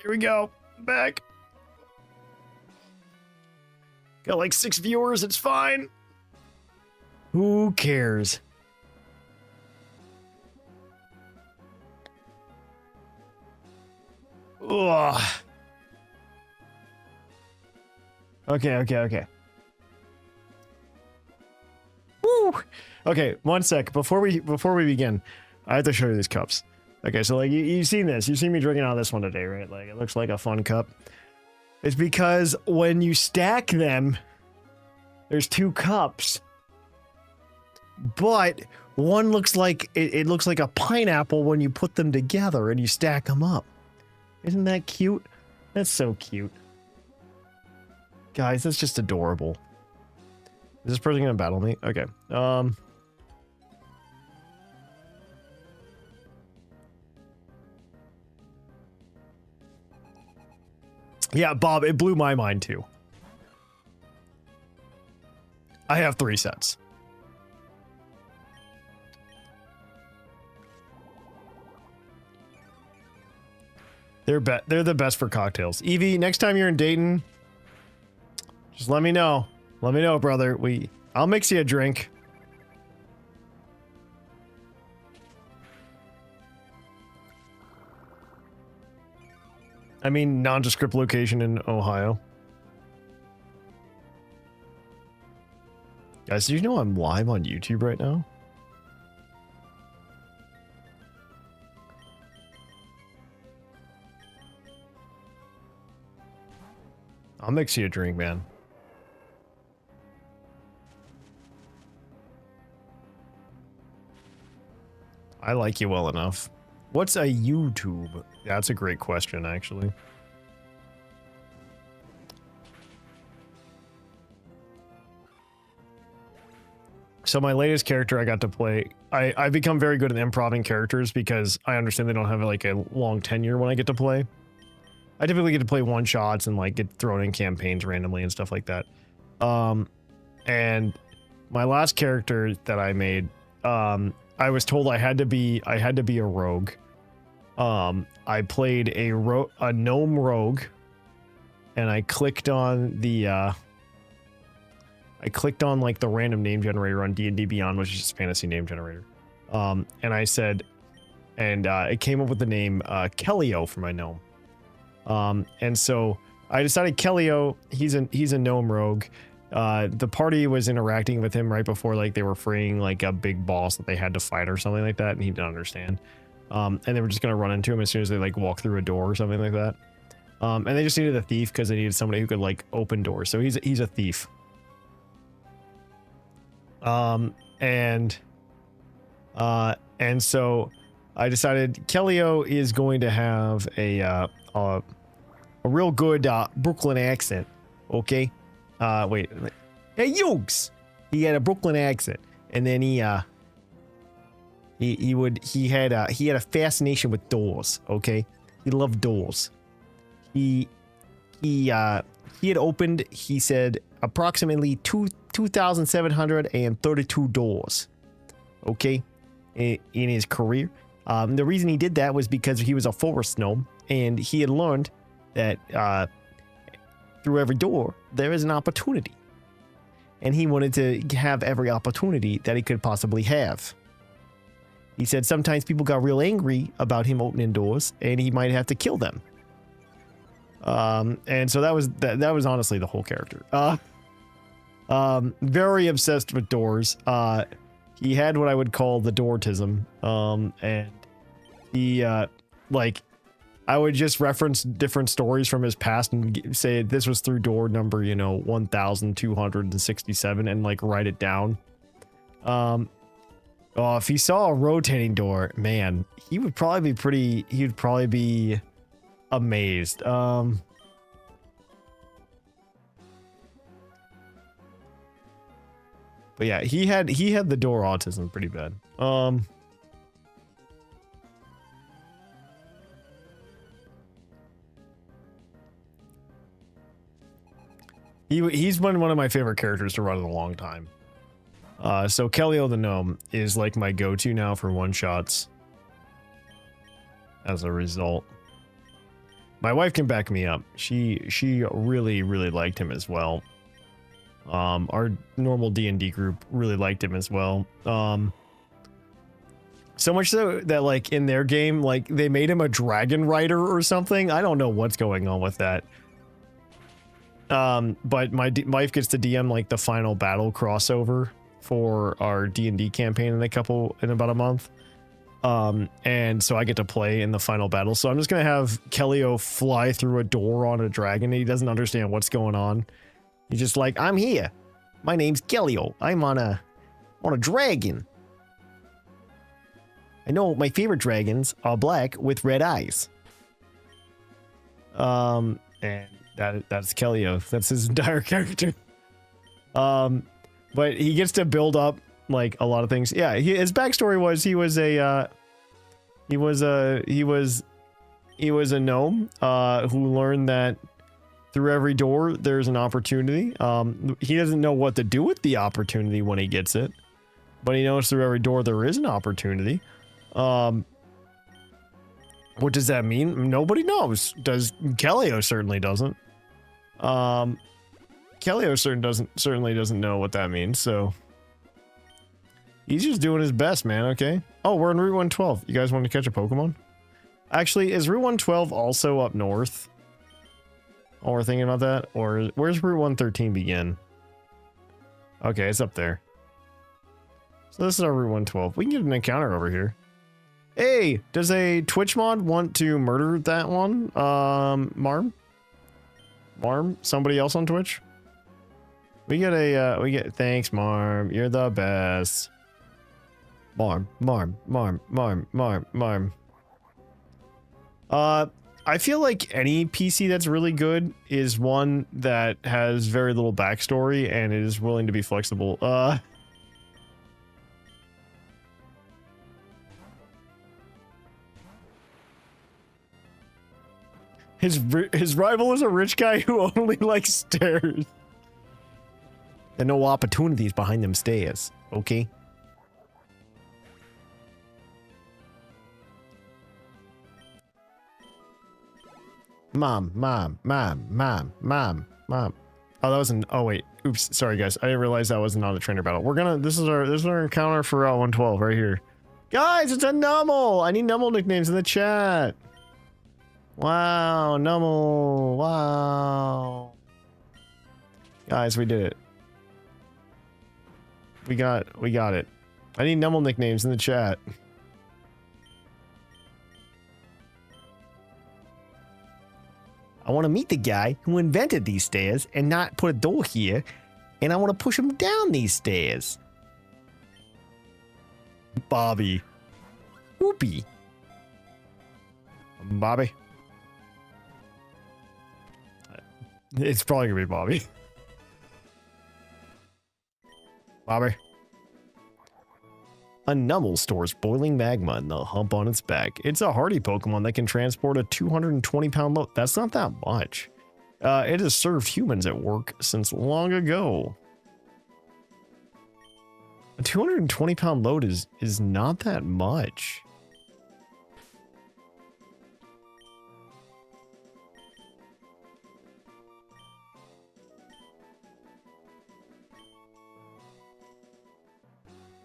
Here we go. Back. Got like 6 viewers. It's fine. Who cares? Ugh. Okay. Woo! Okay, one sec. Before we begin, I have to show you these cups. Okay, so like you've seen this. You've seen me drinking out of this one today, right? Like it looks like a fun cup. It's because when you stack them, there's 2 cups. But one looks like it looks like a pineapple when you put them together and you stack them up. Isn't that cute? That's so cute. Guys, that's just adorable. Is this person gonna battle me? Okay. Yeah, Bob, it blew my mind too. I have 3 sets. They're the best for cocktails. Evie, next time you're in Dayton, just let me know. Let me know, brother. I'll mix you a drink. I mean, nondescript location in Ohio. Guys, do you know I'm live on YouTube right now? I'll mix you a drink, man. I like you well enough. What's a YouTube? That's a great question, actually. So my latest character I got to play, I've become very good at improving characters because I understand they don't have like a long tenure when I get to play. I typically get to play one-shots and like get thrown in campaigns randomly and stuff like that. And my last character that I made, I was told I had to be a rogue. I played a gnome rogue, and I clicked on the like the random name generator on D&D Beyond, which is just fantasy name generator. And I said, and it came up with the name Kellio for my gnome. And so I decided Kellio, he's a gnome rogue. The party was interacting with him right before like they were freeing like a big boss that they had to fight or something like that, and he didn't understand. And they were just gonna run into him as soon as they like walk through a door or something like that. And they just needed a thief because they needed somebody who could like open doors. So he's a thief. And so I decided Kellio is going to have a real good Brooklyn accent. Okay. Wait. Hey, Yugs! He had a Brooklyn accent, and then he had a fascination with doors. Okay, he loved doors. He had opened, he said, approximately 2,732 doors. Okay, in his career. The reason he did that was because he was a forest gnome, and he had learned that through every door there is an opportunity, and he wanted to have every opportunity that he could possibly have. He said sometimes people got real angry about him opening doors, and he might have to kill them. And so that was honestly the whole character. Very obsessed with doors. He had what I would call the doortism. And he like, I would just reference different stories from his past and say this was through door number, 1267, and like write it down. Oh, if he saw a rotating door, man, he would probably be amazed. But yeah, he had the door autism pretty bad. He's been one of my favorite characters to run in a long time. So Kellio the Gnome is like my go-to now for one-shots. As a result. My wife can back me up. She really liked him as well. Our normal D&D group really liked him as well. So much so that like in their game, like they made him a dragon rider or something. I don't know what's going on with that. But my wife gets to DM like the final battle crossover for our D&D campaign in about a month. And so I get to play in the final battle. So I'm just gonna have Kellio fly through a door on a dragon. He doesn't understand what's going on. He's just like, I'm here. My name's Kellio. I'm on a dragon. I know my favorite dragons are black with red eyes. And that's Kellio. That's his entire character. But he gets to build up like a lot of things. Yeah, his backstory was he was a gnome who learned that through every door there's an opportunity. He doesn't know what to do with the opportunity when he gets it, but he knows through every door there is an opportunity. What does that mean? Nobody knows. Kellio certainly doesn't. Kellio certainly doesn't know what that means, so he's just doing his best, man. Okay. Oh, we're in Route 112. You guys want to catch a Pokemon? Actually, is Route 112 also up north? Oh, we're thinking about that? Or where's Route 113 begin? Okay, it's up there. So this is our Route 112. We can get an encounter over here. Hey, does a Twitch mod want to murder that one? Marm? Marm? Somebody else on Twitch? We get thanks, Marm. You're the best. Marm. I feel like any PC that's really good is one that has very little backstory and is willing to be flexible. His rival is a rich guy who only likes stairs. There are no opportunities behind them stairs, okay? Mom. Oh, that was oh wait. Oops, sorry guys. I didn't realize that was not a trainer battle. This is our encounter for Route 112 right here. Guys, it's a Nummel! I need Nummel nicknames in the chat. Wow, Nummel. Wow. Guys, we did it. We got it. I need Nummel nicknames in the chat. I want to meet the guy who invented these stairs and not put a door here, and I want to push him down these stairs. Bobby. Whoopee. Bobby. It's probably gonna be Bobby. Bobby. A Nummel stores boiling magma in the hump on its back. It's a hardy Pokemon that can transport a 220-pound load. That's not that much. It has served humans at work since long ago. A 220-pound load is not that much.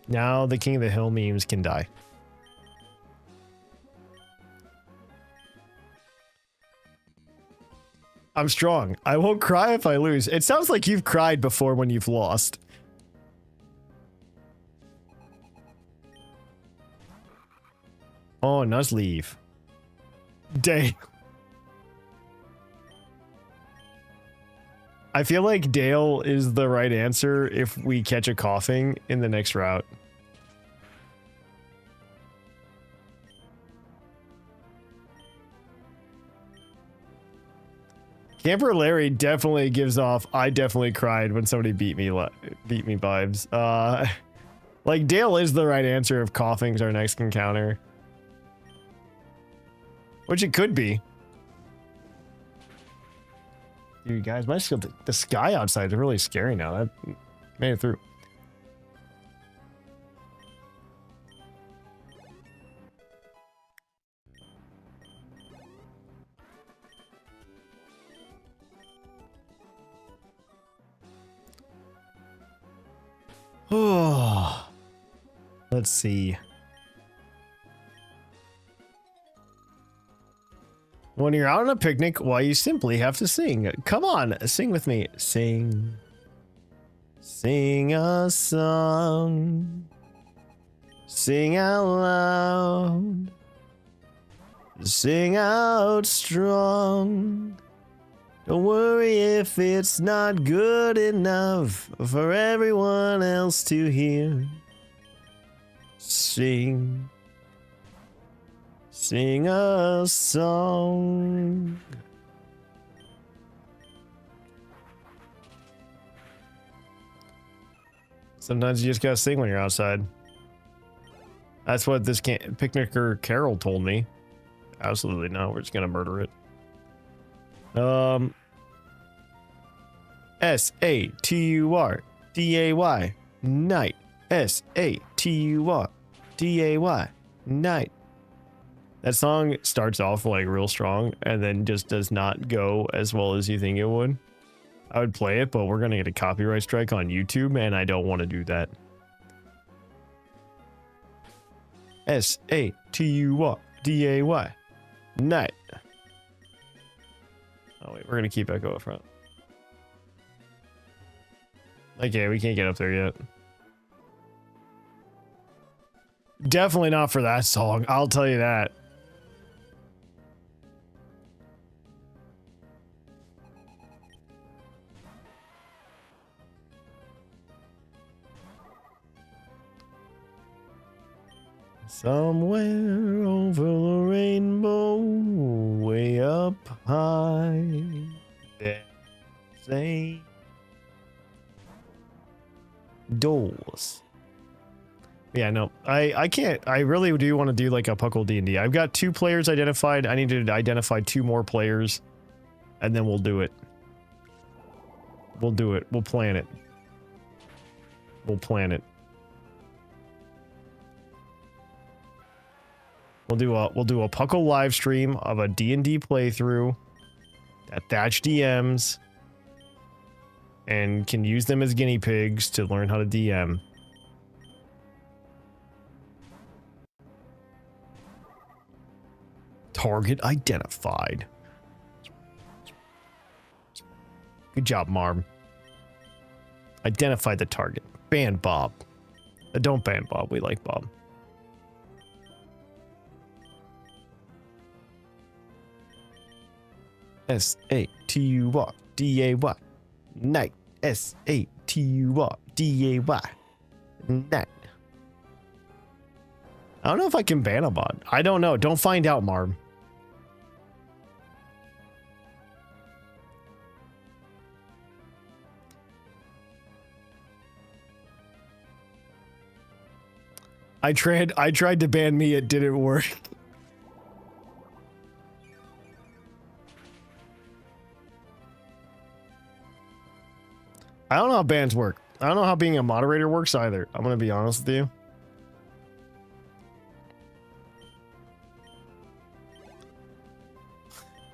Now the King of the Hill memes can die. I'm strong. I won't cry if I lose. It sounds like you've cried before when you've lost. Oh, Nuzlocke. Dang. I feel like Dale is the right answer if we catch a coughing in the next route. Camper Larry definitely gives off I definitely cried when somebody beat me vibes. Like Dale is the right answer if coughing's our next encounter. Which it could be. Dude, guys, the sky outside is really scary now. That made it through. Oh, let's see. When you're out on a picnic, why you simply have to sing. Come on, sing with me. Sing. Sing a song. Sing out loud. Sing out strong. Don't worry if it's not good enough for everyone else to hear. Sing. Sing a song. Sometimes you just gotta sing when you're outside. That's what this picnicker Carol told me. Absolutely not. We're just gonna murder it. S-A-T-U-R-D-A-Y. Night. S-A-T-U-R-D-A-Y. Night. That song starts off like real strong and then just does not go as well as you think it would. I would play it, but we're gonna get a copyright strike on YouTube and I don't want to do that. S-A-T-U-R-D-A-Y. Night. Oh wait, we're gonna keep Echo up front. Okay, we can't get up there yet. Definitely not for that song, I'll tell you that. Somewhere over the rainbow, way up high, there's a doors. Yeah, no, I can't. I really do want to do like a Puckle D&D. I've got 2 players identified. I need to identify 2 more players, and then we'll do it. We'll do it. We'll plan it. We'll plan it. We'll do a Puckle live stream of a D&D playthrough that Thatch DMs and can use them as guinea pigs to learn how to DM. Target identified. Good job, Marm. Identify the target. Ban Bob. Don't ban Bob. We like Bob. S-A-T-U-R-D-A-Y. Night. S-A-T-U-R-D-A-Y. Night. I don't know if I can ban a bot. I don't know. Don't find out, Marb. I tried to ban me, it didn't work. I don't know how bans work. I don't know how being a moderator works either. I'm gonna be honest with you.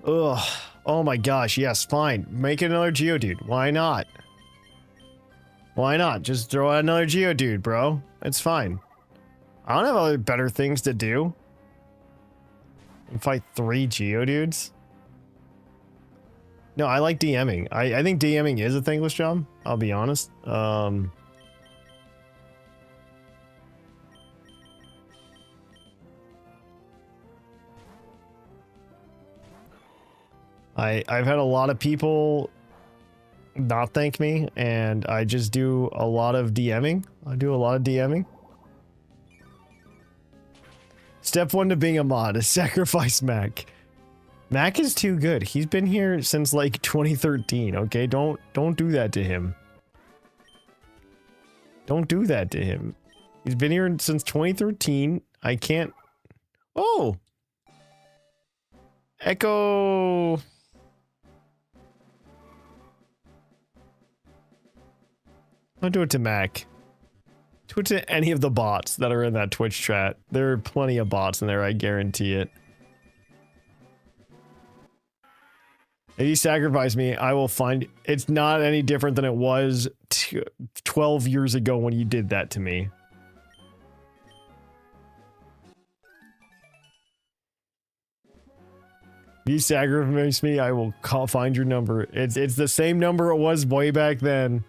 Ugh. Oh my gosh, yes, fine. Make another Geodude. Why not? Why not? Just throw out another Geodude, bro. It's fine. I don't have other better things to do. And fight 3 Geodudes? No, I like DMing. I think DMing is a thankless job. I'll be honest. I've had a lot of people not thank me, and I just do a lot of DMing. I do a lot of DMing. Step 1 to being a mod is sacrifice Mac. Mac is too good. He's been here since like 2013, okay? Don't do that to him. Don't do that to him. He's been here since 2013. I can't... Oh! Echo... Don't do it to Mac. Do it to any of the bots that are in that Twitch chat. There are plenty of bots in there, I guarantee it. If you sacrifice me, I will find... It's not any different than it was 12 years ago when you did that to me. If you sacrifice me, I will find your number. It's the same number it was way back then.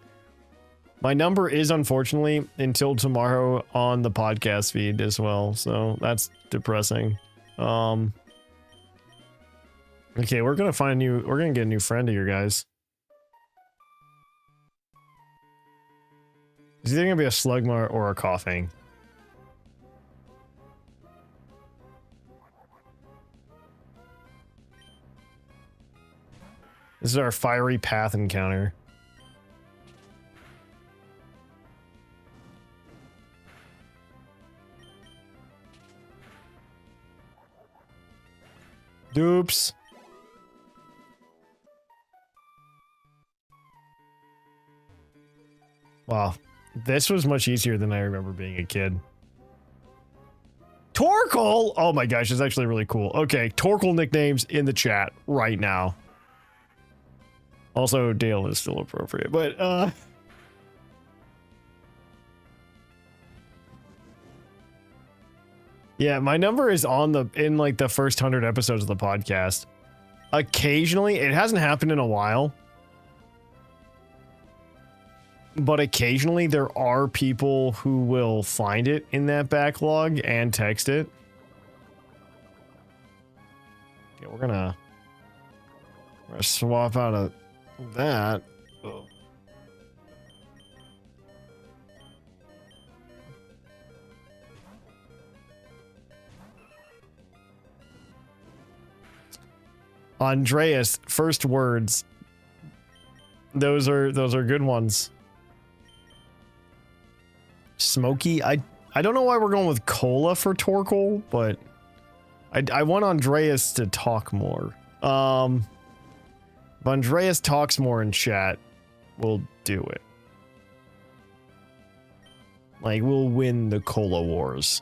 My number is, unfortunately, until tomorrow on the podcast feed as well, so that's depressing. Okay, we're gonna find a new... We're gonna get a new friend here, guys. Is either gonna be a slugma or a coughing. This is our fiery path encounter. Doops. Wow, this was much easier than I remember being a kid. Torkoal! Oh my gosh, it's actually really cool. Okay, Torkoal nicknames in the chat right now. Also, Dale is still appropriate, but, yeah, my number is in like the first 100 episodes of the podcast. Occasionally, it hasn't happened in a while. But occasionally there are people who will find it in that backlog and text it. Okay, we're gonna swap out of that. Oh. Andreas, first words. Those are good ones. Smoky, I don't know why we're going with cola for Torkoal, but I want Andreas to talk more. If Andreas talks more in chat, we'll do it. Like, we'll win the cola wars.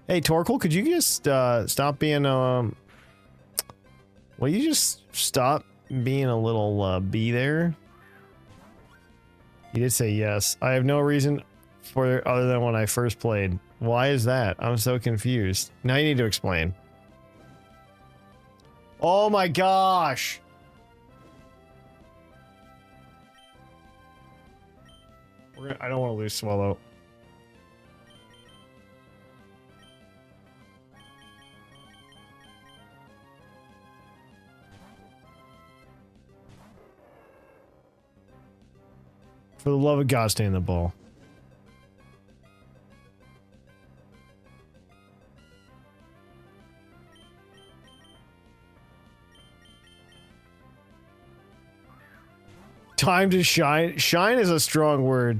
Hey Torkoal, could you just stop being will you just stop being a little bee there? You did say yes. I have no reason for it other than when I first played. Why is that? I'm so confused. Now you need to explain. Oh my gosh! I don't want to lose Swallow. For the love of God, stay in the ball. Time to shine. Shine is a strong word.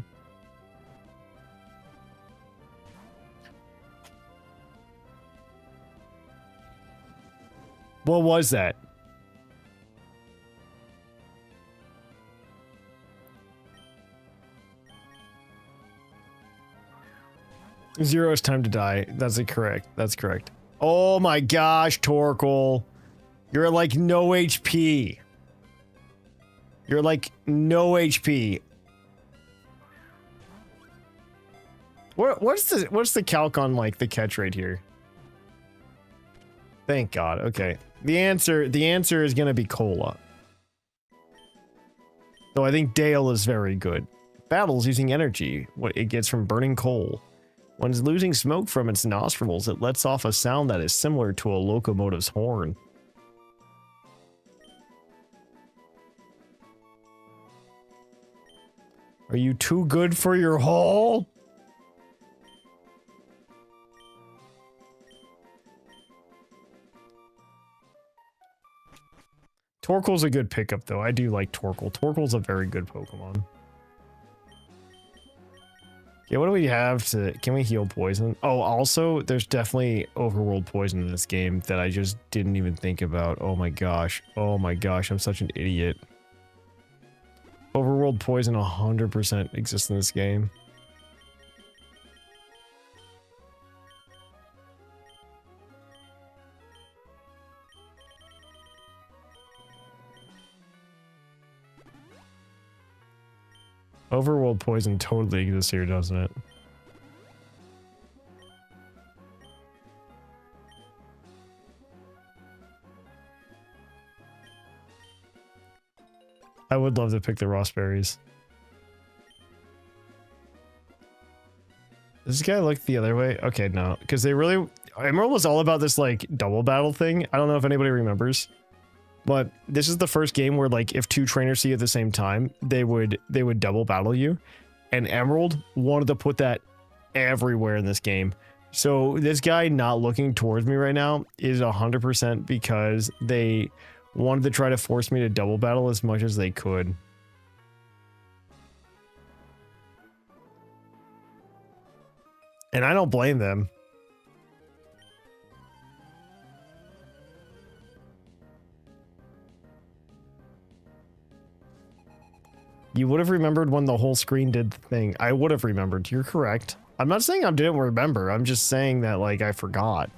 What was that? Zero is time to die. That's correct. That's correct. Oh my gosh, Torkoal. You're like no HP. You're like no HP. What's the calc on like the catch rate here? Thank God. Okay. The answer is gonna be cola. So I think Dale is very good. Battles using energy, what it gets from burning coal. When it's losing smoke from its nostrils, it lets off a sound that is similar to a locomotive's horn. Are you too good for your hole? Torkoal's a good pickup, though. I do like Torkoal. Torkoal's a very good Pokemon. Yeah, what do we have to... Can we heal poison? Oh, also, there's definitely overworld poison in this game that I just didn't even think about. Oh my gosh. Oh my gosh, I'm such an idiot. Overworld poison 100% exists in this game. Overworld poison totally exists here, doesn't it? I would love to pick the raspberries. Does this guy look the other way? Okay, no. Because they really... Emerald was all about this, like, double battle thing. I don't know if anybody remembers. But this is the first game where, like, if two trainers see you at the same time, they would double battle you. And Emerald wanted to put that everywhere in this game. So this guy not looking towards me right now is 100% because they wanted to try to force me to double battle as much as they could. And I don't blame them. You would have remembered when the whole screen did the thing. I would have remembered. You're correct. I'm not saying I didn't remember. I'm just saying that, like, I forgot.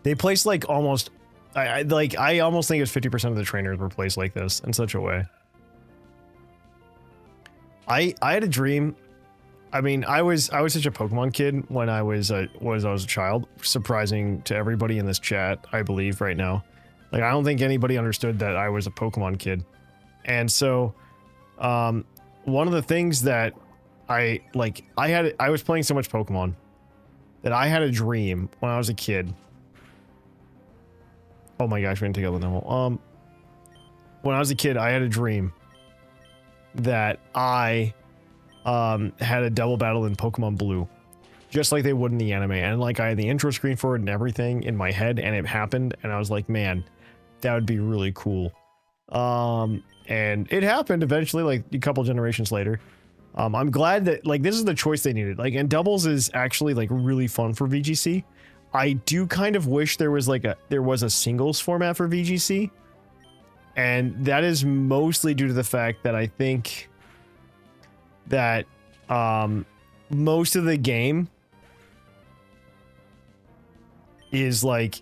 They placed, like, almost... I almost think it's 50% of the trainers were placed like this, in such a way. I had a dream. I mean, I was such a Pokemon kid when I was a child, surprising to everybody in this chat, I believe, right now. Like, I don't think anybody understood that I was a Pokemon kid. And so, one of the things that I was playing so much Pokemon that I had a dream when I was a kid. Oh my gosh, we're gonna take out the level. When I was a kid, I had a dream that I had a double battle in Pokemon Blue, just like they would in the anime, and like I had the intro screen for it and everything in my head, and it happened, and I was like, man, that would be really cool. And it happened eventually, like a couple generations later. I'm glad that, like, this is the choice they needed. Like, and doubles is actually like really fun for VGC. I do kind of wish there was like a singles format for VGC. And that is mostly due to the fact that I think that most of the game is like...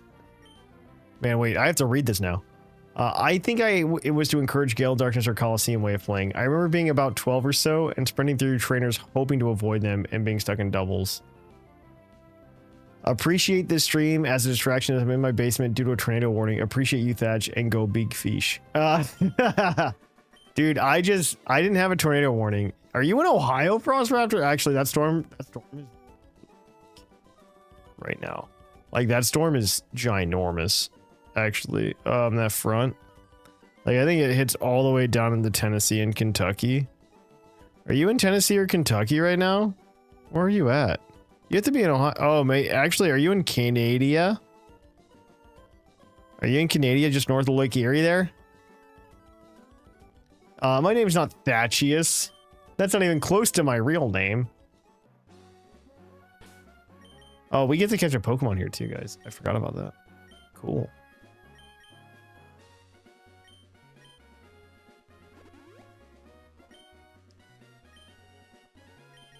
Man, wait, I have to read this now. I think it was to encourage Gale Darkness or Coliseum way of playing. I remember being about 12 or so and sprinting through trainers hoping to avoid them and being stuck in doubles. Appreciate this stream as a distraction as I'm in my basement due to a tornado warning. Appreciate you, Thatch, and go big fish. Dude, I didn't have a tornado warning. Are you in Ohio, Frostwraptor? Actually, that storm is right now. Like, that storm is ginormous, actually. That front. Like, I think it hits all the way down into Tennessee and Kentucky. Are you in Tennessee or Kentucky right now? Where are you at? You have to be in Ohio. Oh, mate. Actually, are you in Canada? Are you in Canada, just north of Lake Erie there? My name's not Thatchius. That's not even close to my real name. Oh, we get to catch a Pokemon here too, guys. I forgot about that. Cool.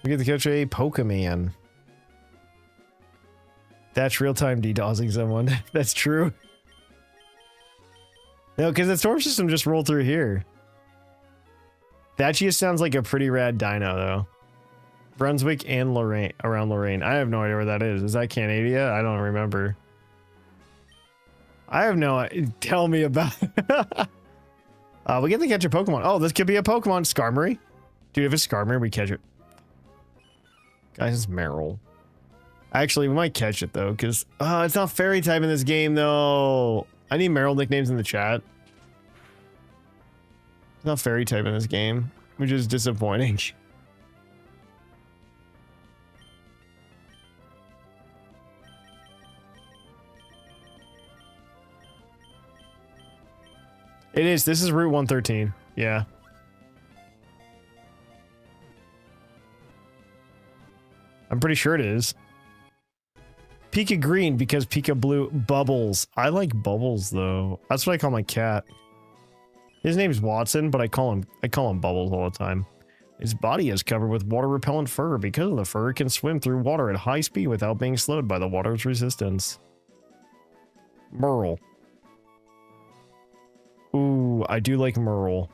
We get to catch a Pokemon. That's real-time DDoSing someone. That's true. No, because the storm system just rolled through here. That just sounds like a pretty rad dino, though. Brunswick and Lorraine, around Lorraine. I have no idea where that is. Is that Canada? I don't remember. I have no idea. Tell me about it. We get to catch a Pokemon. Oh, this could be a Pokemon. Skarmory. Dude, if it's Skarmory, we catch it. Guys, it's Meryl. Actually, we might catch it, though, because... it's not fairy type in this game, though. I need Meryl nicknames in the chat. It's not fairy type in this game, which is disappointing. It is. This is Route 113. Yeah. I'm pretty sure it is. Pika Green because Pika Blue. Bubbles. I like Bubbles though. That's what I call my cat. His name's Watson, but I call him Bubbles all the time. Its body is covered with water-repellent fur. Because of the fur, it can swim through water at high speed without being slowed by the water's resistance. Merle. Ooh, I do like Merle.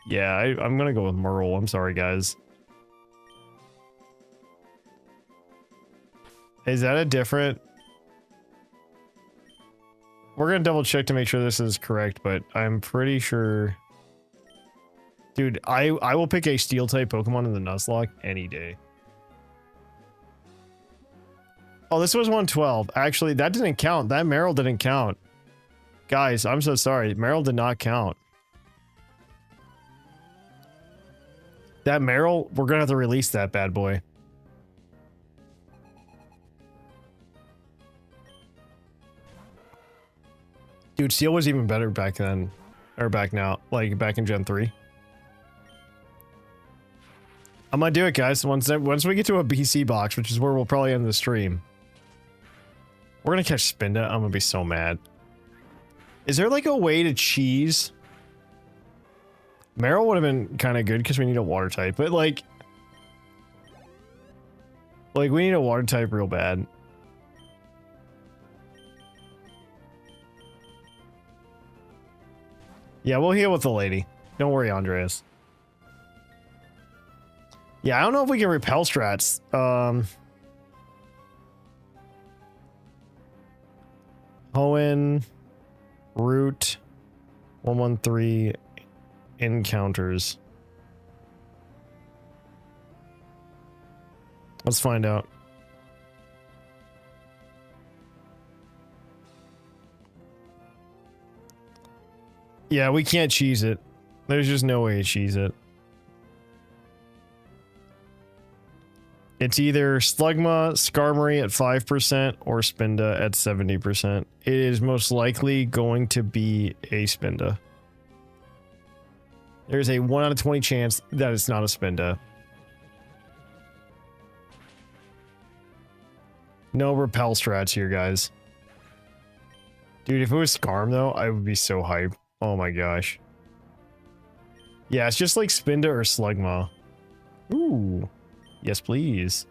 Yeah, I'm gonna go with Merle. I'm sorry, guys. Is that a different... We're gonna double check to make sure this is correct, but I'm pretty sure... Dude, I will pick a steel-type Pokemon in the Nuzlocke any day. Oh, this was 112. Actually, that didn't count. That Meryl didn't count. Guys, I'm so sorry. Meryl did not count. That Meryl, we're gonna have to release that bad boy. Dude, Steel was even better back then. Or back now. Like, back in Gen 3. I'm gonna do it, guys. Once we get to a BC box, which is where we'll probably end the stream. We're gonna catch Spinda. I'm gonna be so mad. Is there like a way to cheese? Meryl would have been kind of good because we need a water type, but like we need a water type real bad. Yeah, we'll heal with the lady. Don't worry, Andreas. Yeah, I don't know if we can repel strats. Hoenn, Root, 113 encounters. Let's find out. Yeah, we can't cheese it. There's just no way to cheese it. It's either Slugma, Skarmory at 5% or Spinda at 70%. It is most likely going to be a Spinda. There's a 1 out of 20 chance that it's not a Spinda. No repel strats here, guys. Dude, if it was Skarm, though, I would be so hype. Oh my gosh. Yeah, it's just like Spinda or Slugma. Ooh. Yes, please.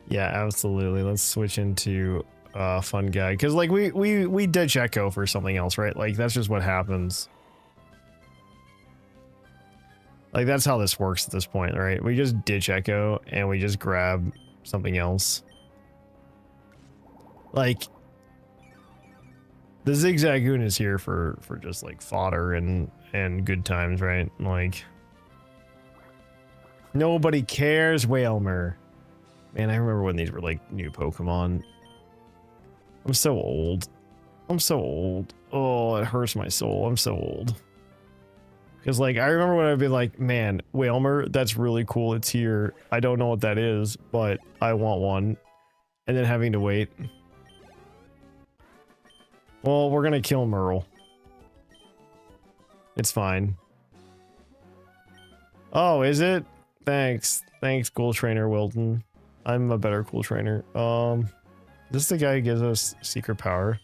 Yeah, absolutely. Let's switch into Fun Guy. Because, like, we ditch Echo for something else, right? Like, that's just what happens. Like, that's how this works at this point, right? We just ditch Echo, and we just grab something else. Like, the Zigzagoon is here for just, like, fodder and good times, right? Like, nobody cares, Whalmer. Man, I remember when these were, like, new Pokemon. I'm so old. I'm so old. Oh, it hurts my soul. I'm so old. Because, like, I remember when I'd be like, man, Whalmer, that's really cool. It's here. I don't know what that is, but I want one. And then having to wait. Well, we're gonna kill Merle. It's fine. Oh, is it? Thanks. Thanks, Cool Trainer Wilton. I'm a better Cool Trainer. This is the guy who gives us secret power.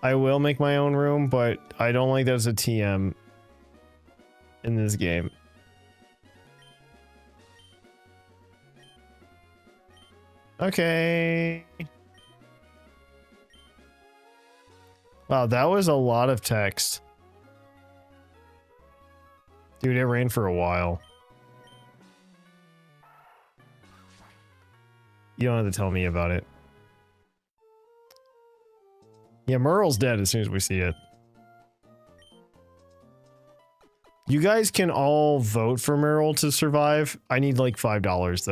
I will make my own room, but I don't like there's a TM in this game. Okay. Wow, that was a lot of text. Dude, it rained for a while. You don't have to tell me about it. Yeah, Merle's dead as soon as we see it. You guys can all vote for Merle to survive. I need like $5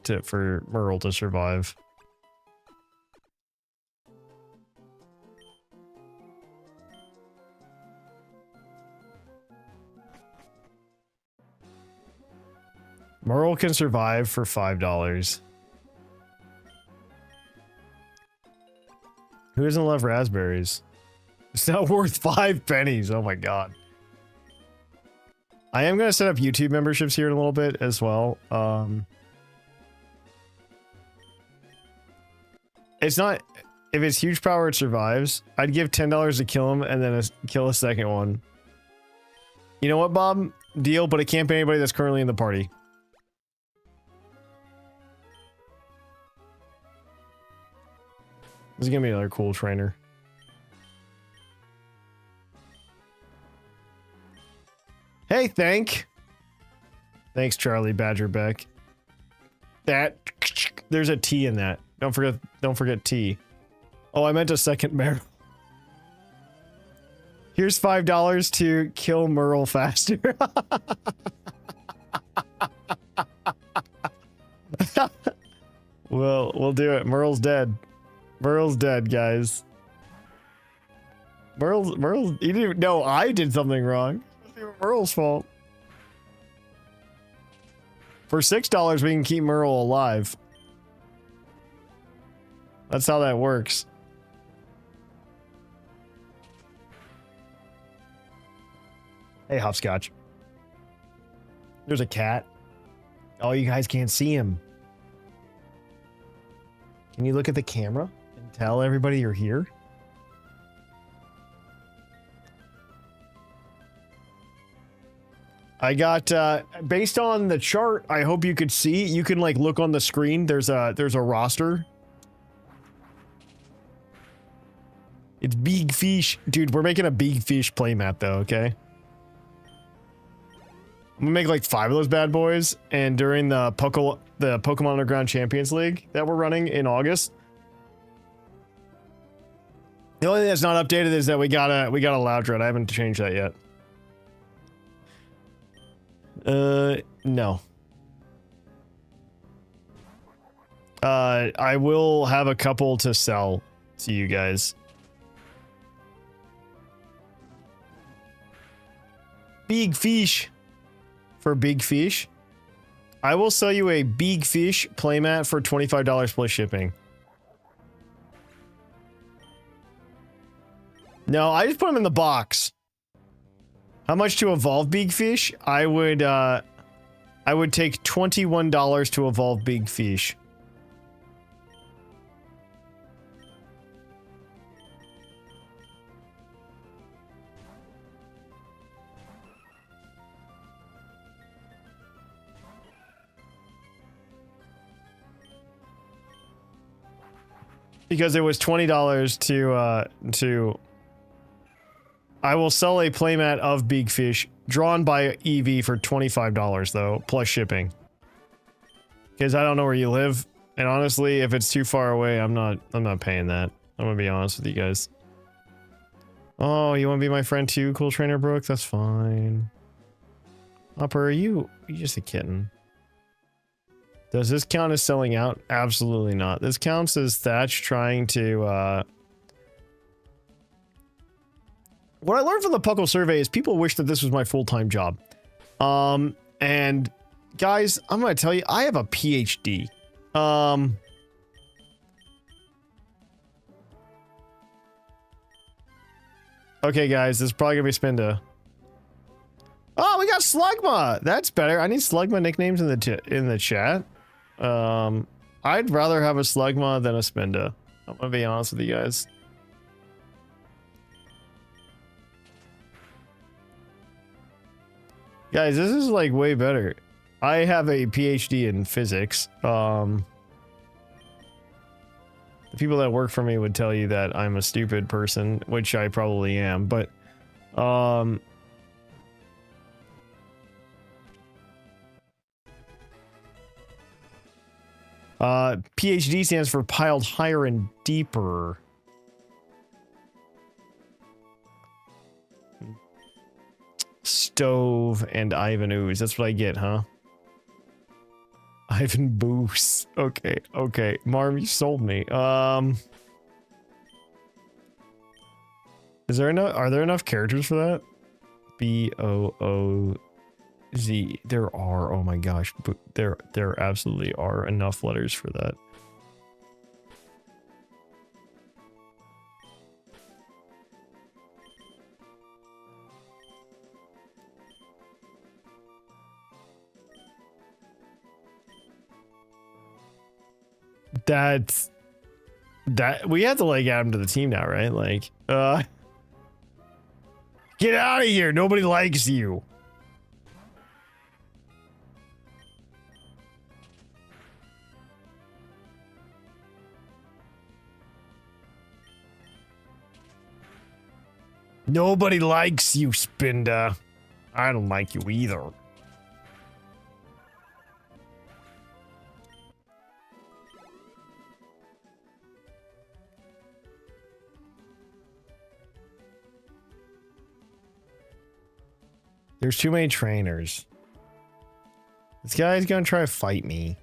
though for Merle to survive. Merle can survive for $5. Who doesn't love raspberries? It's not worth 5 pennies. Oh my god. I am going to set up YouTube memberships here in a little bit as well. It's not. If it's huge power, it survives. I'd give $10 to kill him and then kill a second one. You know what, Bob? Deal, but it can't be anybody that's currently in the party. This is gonna be another cool trainer. Hey, thanks, Charlie Badgerbeck. There's a T in that. Don't forget T. Oh, I meant a second Merle. Here's $5 to kill Merle faster. We'll do it. Merle's dead. Merle's dead, guys. Merle's, you didn't, no, I did something wrong. It's Merle's fault. For $6, we can keep Merle alive. That's how that works. Hey, Hopscotch. There's a cat. Oh, you guys can't see him. Can you look at the camera and tell everybody you're here? I got, based on the chart, I hope you could see, you can like look on the screen, there's a roster. It's Big Fish. Dude, we're making a Big Fish playmat though, okay? I'm gonna make like 5 of those bad boys, and during the Pokemon Underground Champions League that we're running in August. The only thing that's not updated is that we got a Loudred. I haven't changed that yet. No. I will have a couple to sell to you guys. Big Fish. For Big Fish. I will sell you a Big Fish playmat for $25 plus shipping. No, I just put them in the box. How much to evolve Big Fish? I would take $21 to evolve Big Fish. Because it was $20 to I will sell a playmat of Big Fish drawn by EV for $25 though, plus shipping. Because I don't know where you live, and honestly, if it's too far away, I'm not paying that. I'm gonna be honest with you guys. Oh, you want to be my friend too, Cool Trainer Brooke? That's fine. Hopper, are you just a kitten? Does this count as selling out? Absolutely not. This counts as Thatch trying to, What I learned from the Puckle survey is people wish that this was my full-time job. And guys, I'm gonna tell you, I have a PhD. Okay, guys, this is probably gonna be Spinda. Oh, we got Slugma! That's better. I need Slugma nicknames in the chat. I'd rather have a Slugma than a Spinda. I'm gonna be honest with you guys. Guys, this is like way better. I have a PhD in physics. The people that work for me would tell you that I'm a stupid person, which I probably am, but PhD stands for piled higher and deeper. Stove and Ivan Ooze. That's what I get, huh? Ivan Boos. Okay, okay. Marv, you sold me. Is there enough? Are there enough characters for that? B-O-O-Z. There are. Oh my gosh. But there absolutely are enough letters for that. That we have to like add him to the team now, right? Like, get out of here. Nobody likes you. Nobody likes you, Spinda. I don't like you either. There's too many trainers. This guy's gonna try to fight me.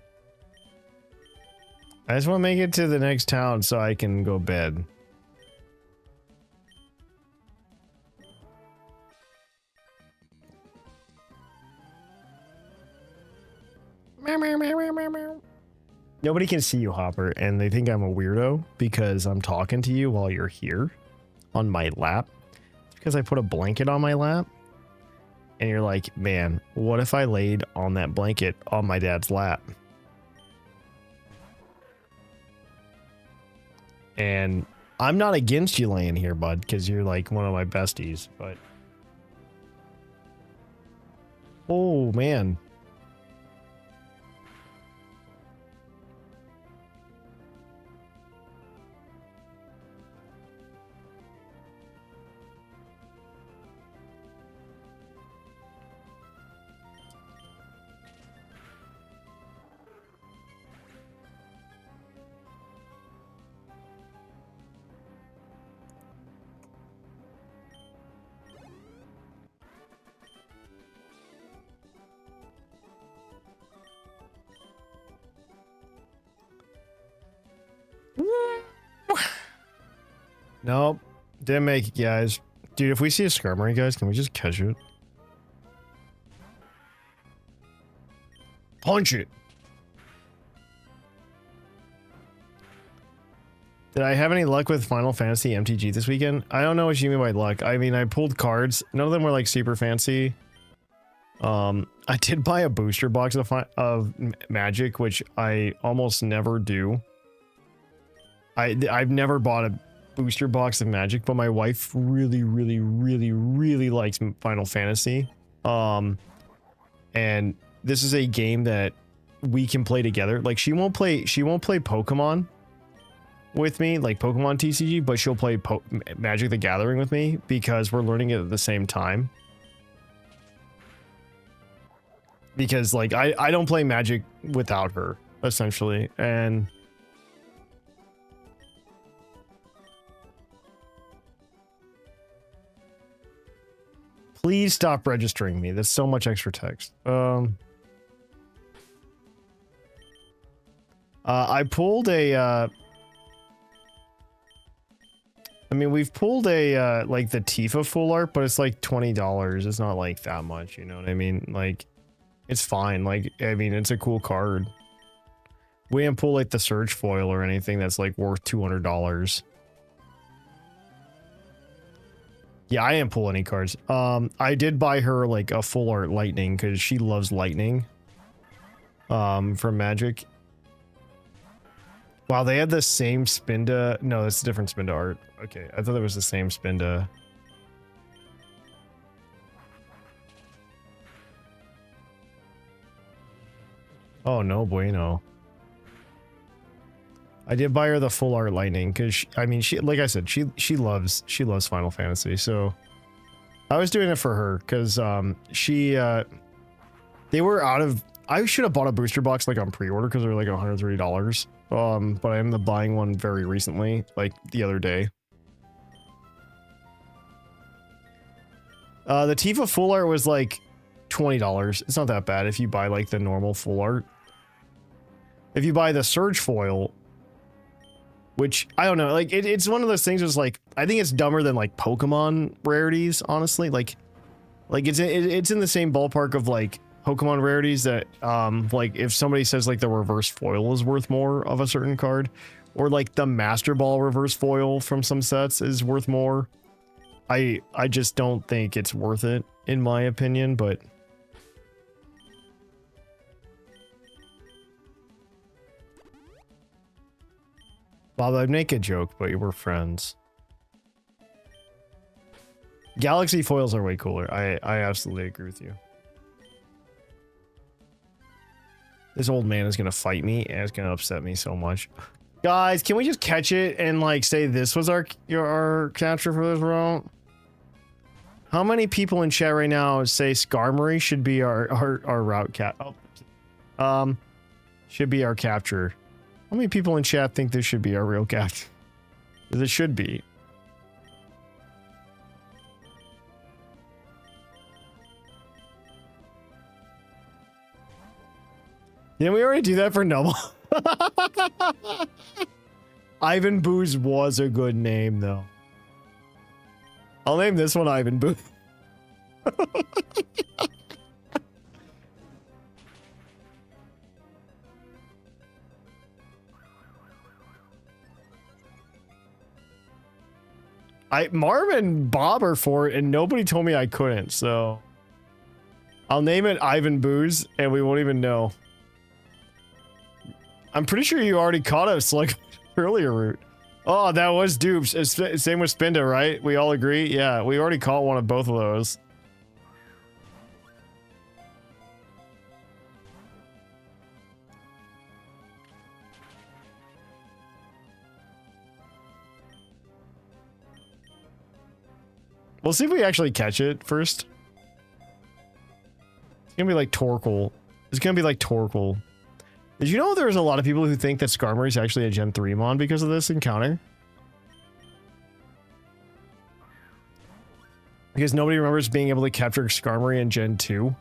I just want to make it to the next town so I can go bed. Nobody can see you, Hopper, and they think I'm a weirdo because I'm talking to you while you're here on my lap. It's because I put a blanket on my lap. And you're like, man, what if I laid on that blanket on my dad's lap? And I'm not against you laying here, bud, because you're like one of my besties, but... Oh, man. Nope. Didn't make it, guys. Dude, if we see a Skarmory, guys, can we just catch it? Punch it! Did I have any luck with Final Fantasy MTG this weekend? I don't know what you mean by luck. I mean, I pulled cards. None of them were like super fancy. I did buy a booster box of Magic, which I almost never do. I've never bought a booster box of Magic, but my wife really likes Final Fantasy. And this is a game that we can play together. Like she won't play Pokemon with me, like Pokemon TCG, but she'll play Magic the Gathering with me because we're learning it at the same time. Because like I don't play Magic without her, essentially. And please stop registering me. That's so much extra text. I pulled a I mean, we've pulled a like the Tifa full art, but it's like $20. It's not like that much, you know what I mean? Like it's fine. Like I mean, it's a cool card. We didn't pull like the Surge foil or anything that's like worth $200. Yeah, I didn't pull any cards. I did buy her like a full art Lightning because she loves Lightning. From Magic. Wow, they had the same Spinda. No, it's a different Spinda art. Okay, I thought it was the same Spinda. Oh, no bueno. I did buy her the full art Lightning because I mean, she, like I said, she loves Final Fantasy. So I was doing it for her because they were out of. I should have bought a booster box like on pre-order because they're like $130. But I ended up buying one very recently, like the other day. The Tifa full art was like $20. It's not that bad if you buy like the normal full art. If you buy the Surge foil, which I don't know, like it's one of those things that's like, I think it's dumber than like Pokemon rarities, honestly. Like it's in the same ballpark of like Pokemon rarities that like if somebody says like the reverse foil is worth more of a certain card, or like the Master Ball reverse foil from some sets is worth more. I just don't think it's worth it in my opinion, but Bob, I'd make a joke, but we're friends. Galaxy foils are way cooler. I absolutely agree with you. This old man is gonna fight me, and it's gonna upset me so much. Guys, can we just catch it and like say this was our capture for this round? How many people in chat right now say Skarmory should be our route cap? Oh, should be our capture. How many people in chat think this should be our real capture? Because it should be. Didn't we already do that for Noble? Ivan Booze was a good name, though. I'll name this one Ivan Booze. Marv and Bob are for it, and nobody told me I couldn't, so... I'll name it Ivan Booze, and we won't even know. I'm pretty sure you already caught us, like, earlier route. Oh, that was dupes. It's same with Spinda, right? We all agree? Yeah, we already caught one of both of those. We'll see if we actually catch it first. It's gonna be like Torkoal. It's gonna be like Torkoal. Did you know there's a lot of people who think that Skarmory is actually a Gen 3 mon because of this encounter? Because nobody remembers being able to capture Skarmory in Gen 2.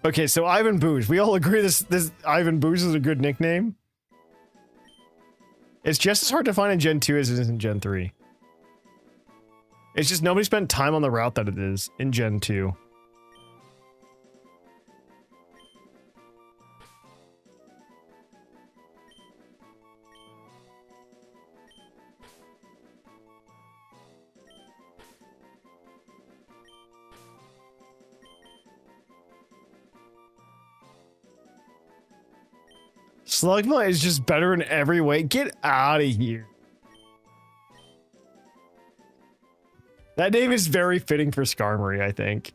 Okay, so Ivan Booze. We all agree this Ivan Booze is a good nickname. It's just as hard to find in Gen 2 as it is in Gen 3. It's just nobody spent time on the route that it is in Gen 2. Slugma is just better in every way. Get out of here. That name is very fitting for Skarmory, I think.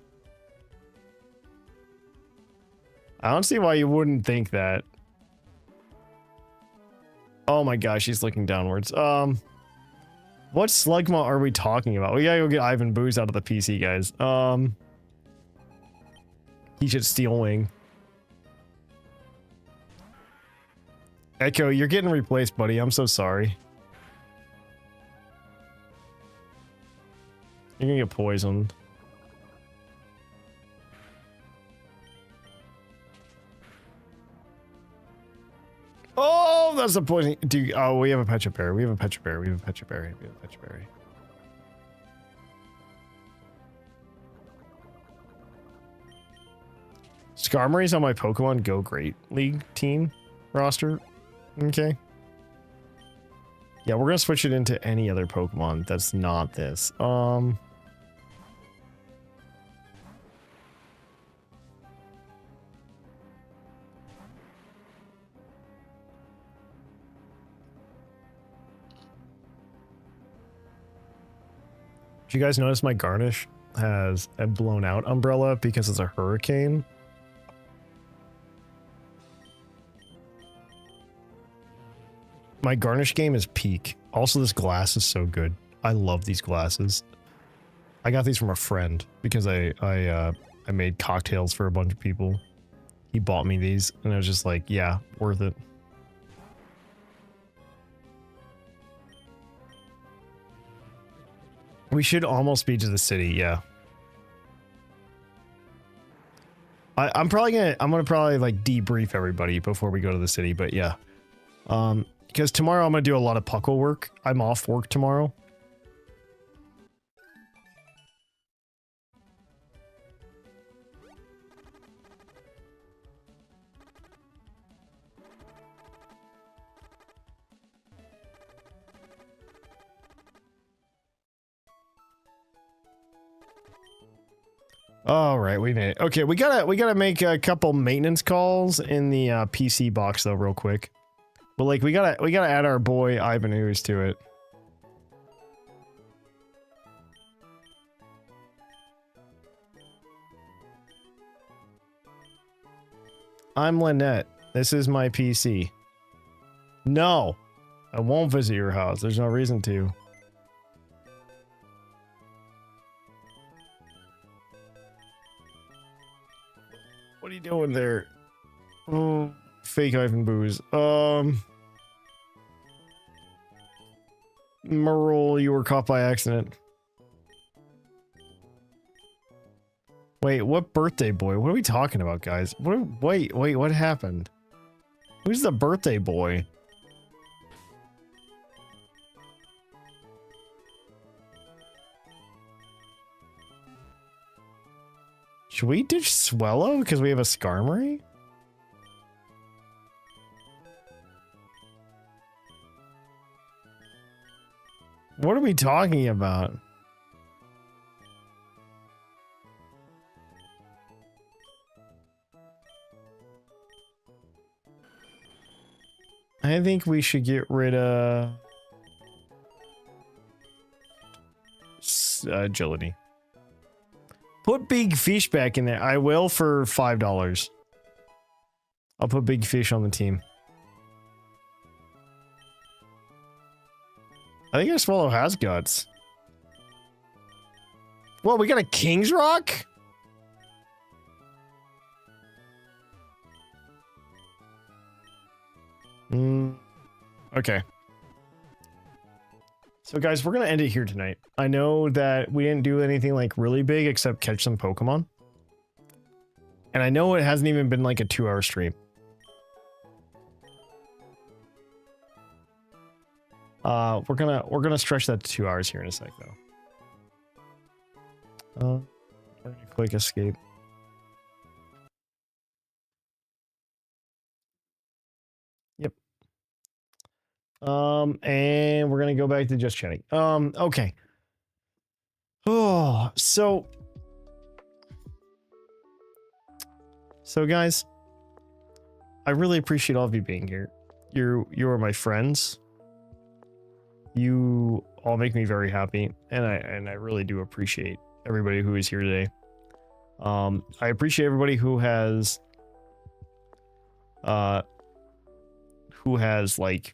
I don't see why you wouldn't think that. Oh my gosh, he's looking downwards. What Slugma are we talking about? We gotta go get Ivan Booze out of the PC, guys. He should steal wing. Echo, you're getting replaced, buddy. I'm so sorry. You're gonna get poisoned. Oh, that's a poison. Dude, oh, we have a Pecha Berry. We have a Pecha Berry. We have a Pecha Berry. We have a Pecha Berry. Skarmory's on my Pokemon Go Great League team roster. Okay. Yeah, we're gonna switch it into any other Pokemon that's not this. Did you guys notice my Garnish has a blown out umbrella because it's a hurricane? My Garnish game is peak. Also, this glass is so good. I love these glasses. I got these from a friend because I made cocktails for a bunch of people. He bought me these, and I was just like, yeah, worth it. We should almost be to the city, yeah. I'm gonna probably like debrief everybody before we go to the city, but yeah. Because tomorrow I'm gonna do a lot of puckle work. I'm off work tomorrow. All right, we made it. Okay, we gotta make a couple maintenance calls in the PC box though, real quick. But like, we gotta add our boy Ivan Ooze to it. I'm Lynette. This is my PC. No, I won't visit your house. There's no reason to. What are you doing there? Oh, fake Ivan Booze. Merle, you were caught by accident. Wait, what birthday boy? What are we talking about, guys? Wait, what happened? Who's the birthday boy? Should we ditch Swellow because we have a Skarmory? What are we talking about? I think we should get rid of agility. Put Big Fish back in there. I will for $5. I'll put Big Fish on the team. I think our Swallow has guts. Well, we got a King's Rock? Okay. So guys, we're gonna end it here tonight. I know that we didn't do anything like really big except catch some Pokemon. And I know it hasn't even been like a 2-hour stream. We're gonna stretch that to 2 hours here in a sec though. We're gonna click escape. Yep. And we're gonna go back to just chatting. Okay. Oh, so guys, I really appreciate all of you being here. You are my friends. You all make me very happy, and I really do appreciate everybody who is here today. I appreciate everybody who has like,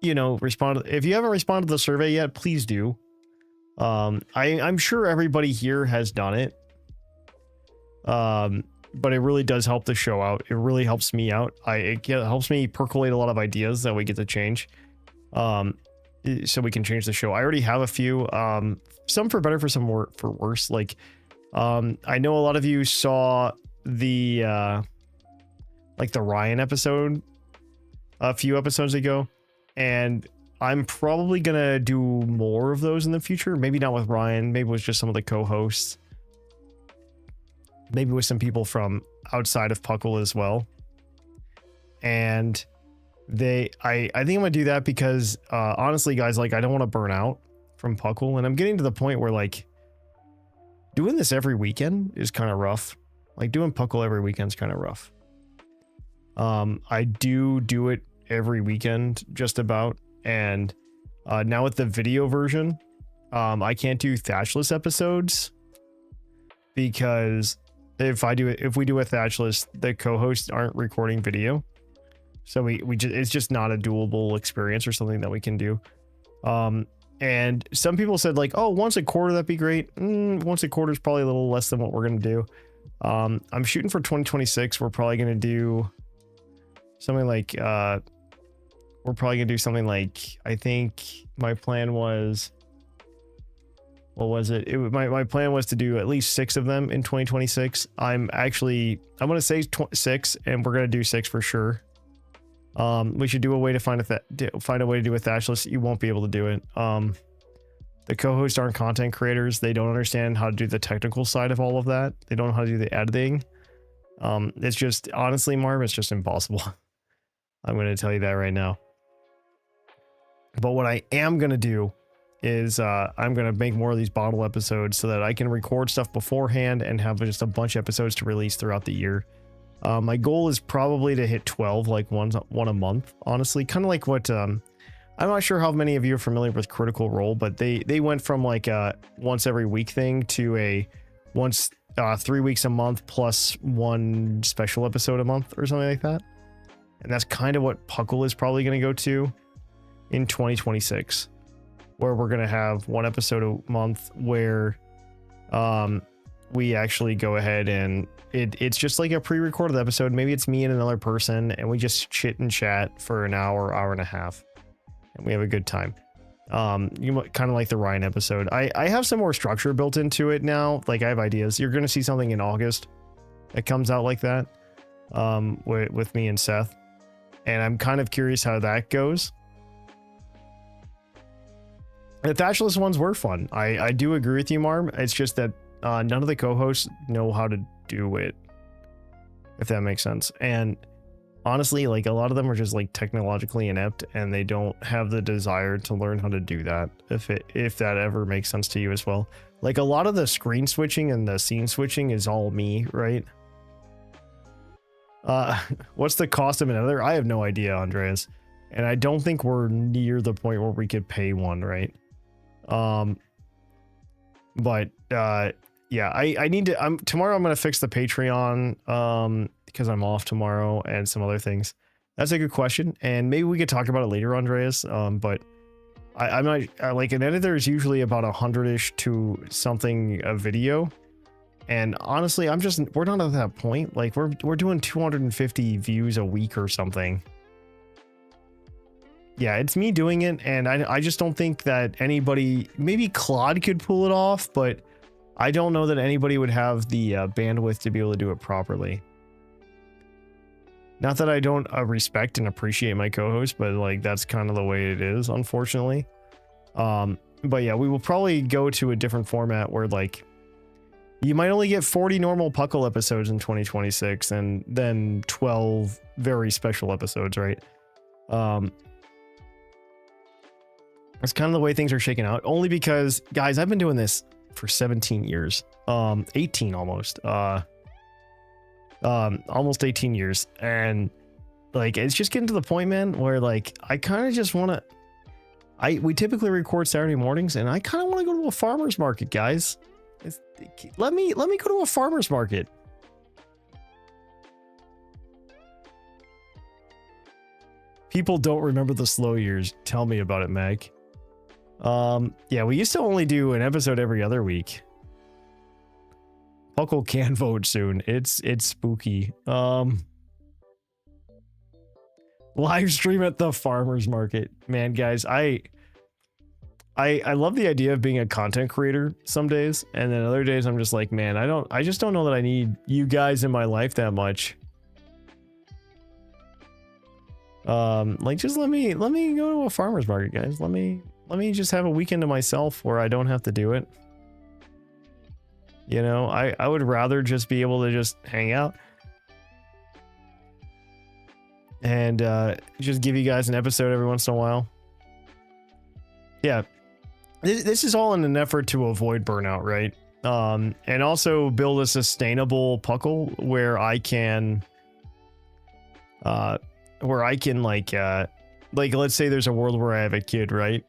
you know, responded. If you haven't responded to the survey yet, please do. I'm sure everybody here has done it. But it really does help the show out. It really helps me out. It helps me percolate a lot of ideas that we get to change. So we can change the show. I already have a few, some for better, for some for worse. Like, I know a lot of you saw the, like the Ryan episode a few episodes ago, and I'm probably gonna do more of those in the future. Maybe not with Ryan, maybe with just some of the co-hosts. Maybe with some people from outside of Puckle as well. And I think I'm gonna do that because honestly guys, like, I don't want to burn out from Puckle, and I'm getting to the point where like doing this every weekend is kind of rough. Like doing Puckle every weekend is kind of rough. I do it every weekend just about, and now with the video version, I can't do Thatchless episodes because if we do a Thatchless, the co-hosts aren't recording video. So it's just not a doable experience or something that we can do. And some people said like, oh, once a quarter, that'd be great. Once a quarter is probably a little less than what we're going to do. I'm shooting for 2026. We're probably going to do something like, I think my plan was, what was it? My plan was to do at least 6 of them in 2026. I'm going to say 6, and we're going to do 6 for sure. We should do a way to find a way to do a Thatchless. You won't be able to do it. The co-hosts aren't content creators. They don't understand how to do the technical side of all of that. They don't know how to do the editing. It's just, honestly, Marv, it's just impossible. I'm going to tell you that right now. But what I am going to do is I'm going to make more of these bottle episodes so that I can record stuff beforehand and have just a bunch of episodes to release throughout the year. My goal is probably to hit 12, like one a month, honestly. Kind of like what, I'm not sure how many of you are familiar with Critical Role, but they went from like a once every week thing to a once 3 weeks a month plus one special episode a month or something like that. And that's kind of what Puckle is probably going to go to in 2026, where we're going to have one episode a month where we actually go ahead and it's just like a pre-recorded episode. Maybe it's me and another person, and we just chit and chat for an hour and a half, and we have a good time. You kind of like the Ryan episode. I have some more structure built into it now. Like I have ideas. You're going to see something in August that comes out like that with me and Seth, and I'm kind of curious how that goes. The Thatchless ones were fun. I do agree with you, Marm. It's just that none of the co-hosts know how to do it, if that makes sense. And honestly, like a lot of them are just like technologically inept, and they don't have the desire to learn how to do that. If that ever makes sense to you as well. Like a lot of the screen switching and the scene switching is all me, right? What's the cost of another? I have no idea, Andreas. And I don't think we're near the point where we could pay one, right? Yeah, I need to, tomorrow I'm going to fix the Patreon, because I'm off tomorrow and some other things. That's a good question. And maybe we could talk about it later, Andreas. But I'm not, like an editor is usually about 100-ish to something a video. And honestly, we're not at that point. Like we're doing 250 views a week or something. Yeah, it's me doing it, and I just don't think that anybody, maybe Claude could pull it off, but I don't know that anybody would have the bandwidth to be able to do it properly. Not that I don't respect and appreciate my co-host, but like that's kind of the way it is, unfortunately. But yeah, we will probably go to a different format where like you might only get 40 normal Puckle episodes in 2026 and then 12 very special episodes, right? That's kind of the way things are shaking out, only because, guys, I've been doing this for 17 years, 18 almost, almost 18 years. And like, it's just getting to the point, man, where like, I kind of just want to, we typically record Saturday mornings, and I kind of want to go to a farmer's market, guys. Let me go to a farmer's market. People don't remember the slow years. Tell me about it, Meg. Yeah, we used to only do an episode every other week. Puckle can vote soon. It's spooky. Live stream at the farmer's market. Man, guys, I love the idea of being a content creator some days, and then other days I'm just like, man, I just don't know that I need you guys in my life that much. Like just let me go to a farmer's market, guys. Let me just have a weekend to myself where I don't have to do it. You know, I would rather just be able to just hang out and just give you guys an episode every once in a while. Yeah, this is all in an effort to avoid burnout, right? And also build a sustainable Puckle where I can like let's say there's a world where I have a kid, right?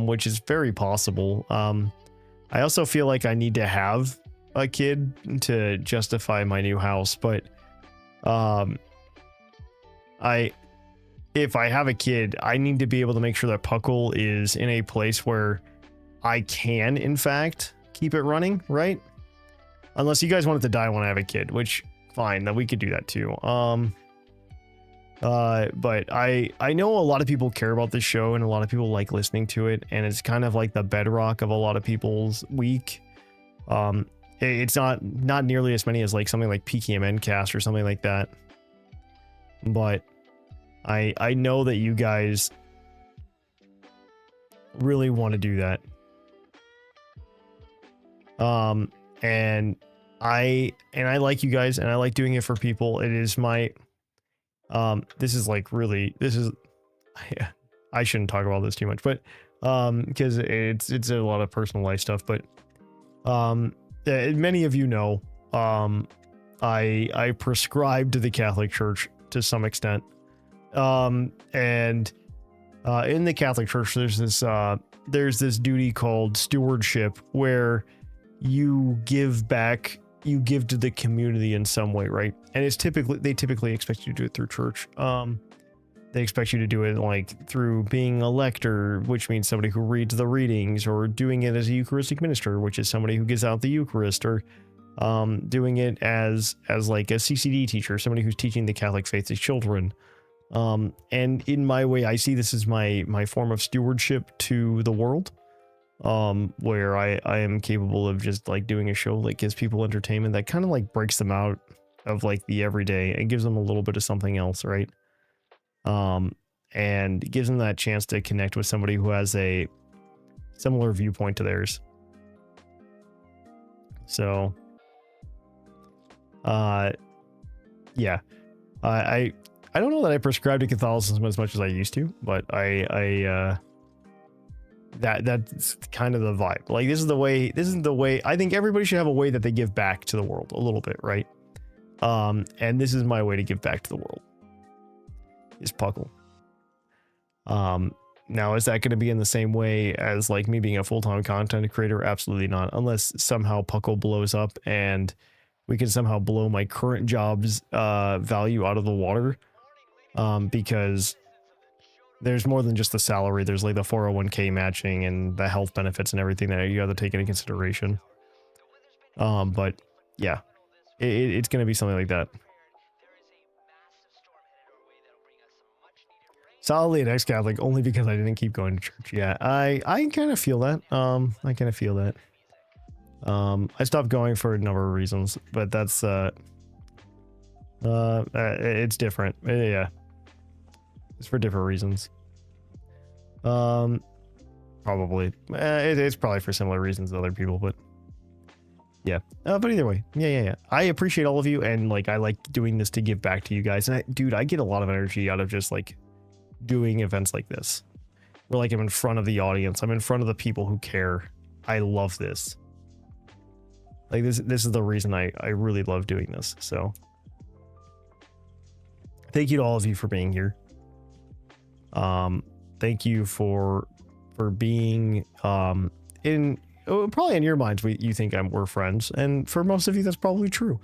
Which is very possible. I also feel like I need to have a kid to justify my new house, but if I have a kid, I need to be able to make sure that Puckle is in a place where I can, in fact, keep it running, right? Unless you guys want it to die when I have a kid, which fine, then we could do that too. But I know a lot of people care about this show, and a lot of people like listening to it, and it's kind of like the bedrock of a lot of people's week. It's not nearly as many as like something like PKMN cast or something like that, but I know that you guys really want to do that. And I like you guys, and I like doing it for people. It is my this is like really, I shouldn't talk about this too much, but because it's a lot of personal life stuff. But many of you know, I prescribe to the Catholic Church to some extent, and in the Catholic Church there's this duty called stewardship, where you give back, you give to the community in some way, right? And they typically expect you to do it through church. They expect you to do it like through being a lector, which means somebody who reads the readings, or doing it as a Eucharistic minister, which is somebody who gives out the Eucharist, or doing it as like a CCD teacher, somebody who's teaching the Catholic faith to children. And in my way, I see this as my form of stewardship to the world, where I am capable of just like doing a show that gives people entertainment that kind of like breaks them out of like the everyday and gives them a little bit of something else, right? And gives them that chance to connect with somebody who has a similar viewpoint to theirs. So, yeah, I don't know that I prescribe to Catholicism as much as I used to, but that's kind of the vibe. Like, this is the way I think everybody should have a way that they give back to the world a little bit, right? And this is my way to give back to the world, is Puckle. Now, is that going to be in the same way as like me being a full-time content creator? Absolutely not, unless somehow Puckle blows up and we can somehow blow my current job's value out of the water. Because there's more than just the salary. There's like the 401k matching and the health benefits and everything that you got to take into consideration. But yeah, it's going to be something like that. Solidly an ex-Catholic, only because I didn't keep going to church. Yeah, I kind of feel that. I kind of feel that. I stopped going for a number of reasons, but that's it's different. Yeah, it's for different reasons. Probably it's probably for similar reasons to other people, but yeah. But either way, yeah. I appreciate all of you, and like I like doing this to give back to you guys. And dude, I get a lot of energy out of just like doing events like this, where like I'm in front of the audience, I'm in front of the people who care. I love this. Like this is the reason I really love doing this. So thank you to all of you for being here. Thank you for being in probably in your minds you think we're friends, and for most of you that's probably true.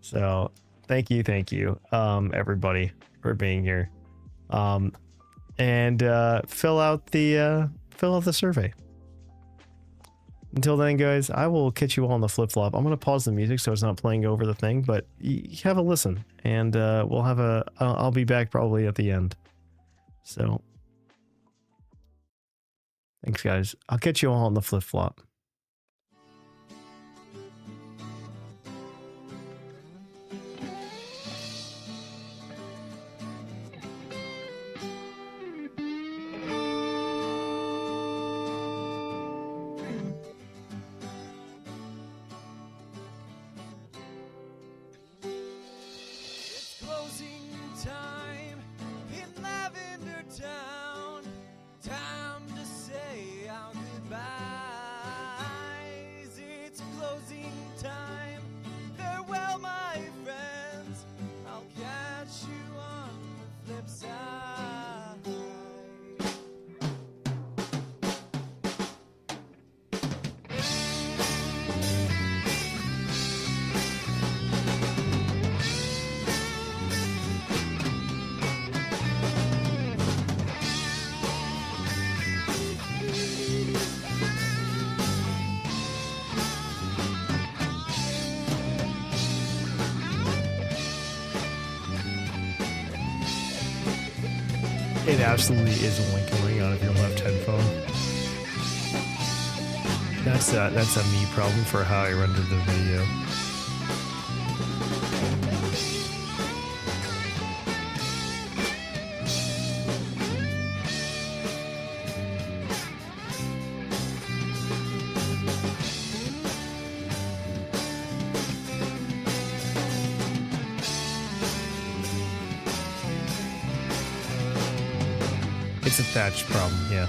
So thank you everybody for being here. And fill out the survey. Until then, guys, I will catch you all on the flip-flop. I'm going to pause the music so it's not playing over the thing, but have a listen, and we'll have I'll be back probably at the end. So thanks, guys. I'll catch you all on the flip-flop. It absolutely is only coming out of your left headphone. That's a me problem for how I rendered the video. a thatch problem, yeah.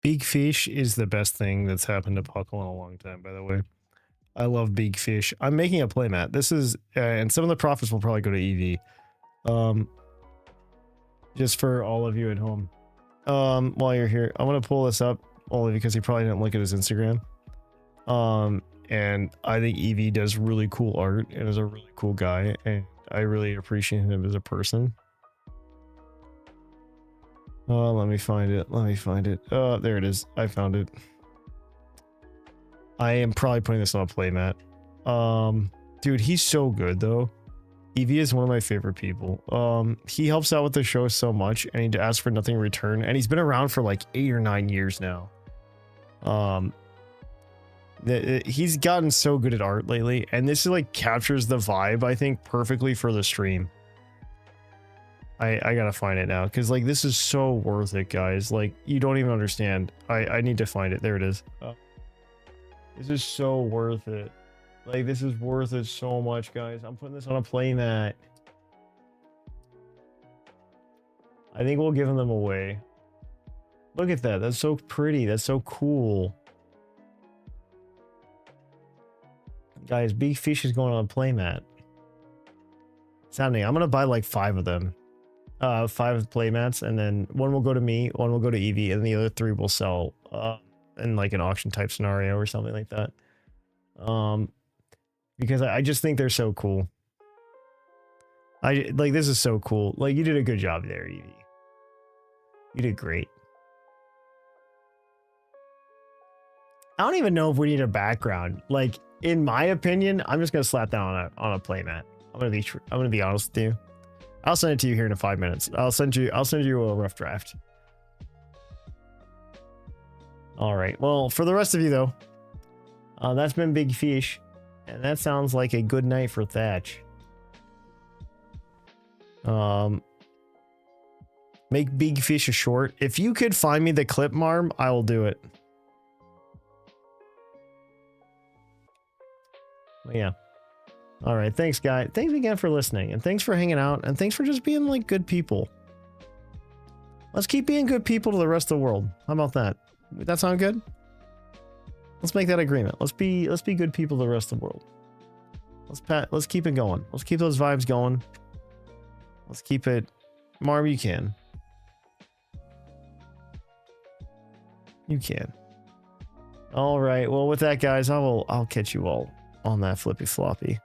Big fish is the best thing that's happened to Puckle in a long time, by the way. I love big fish. I'm making a playmat. This is, and some of the profits will probably go to EV. Just for all of you at home. While you're here, I want to pull this up only because he probably didn't look at his Instagram. And I think EV does really cool art and is a really cool guy, and I really appreciate him as a person. Let me find it. Let me find it. There it is. I found it. I am probably putting this on a playmat. Dude, he's so good though. Evie is one of my favorite people. He helps out with the show so much, and he asks for nothing in return, and he's been around for like 8 or 9 years now. He's gotten so good at art lately, and this is like captures the vibe, I think, perfectly for the stream. I gotta find it now, because like this is so worth it, guys. Like, you don't even understand. I need to find it. There it is. This is so worth it. Like, this is worth it so much, guys. I'm putting this on a playmat. I think we'll give them away. Look at that. That's so pretty. That's so cool. Guys, big fish is going on a playmat. Sounding. I'm gonna buy like 5 of them. 5 playmats, and then 1 will go to me, 1 will go to Evie, and the other 3 will sell in like an auction type scenario or something like that. Because I just think they're so cool. Like, this is so cool. Like, you did a good job there, Evie. You did great. I don't even know if we need a background. Like, in my opinion, I'm just gonna slap down on a playmat. I'm gonna be honest with you. I'll send it to you here in 5 minutes. I'll send you a rough draft. All right. Well, for the rest of you though, that's been Big Fish, and that sounds like a good night for Thatch. Make Big Fish a short. If you could find me the clip, Marm, I will do it. But yeah. All right, thanks, guys. Thanks again for listening, and thanks for hanging out, and thanks for just being like good people. Let's keep being good people to the rest of the world. How about that? That sound good? Let's make that agreement. Let's be good people to the rest of the world. Let's keep it going. Let's keep those vibes going. Let's keep it. Marm, you can. You can. All right. Well, with that, guys, I'll catch you all on that flippy floppy.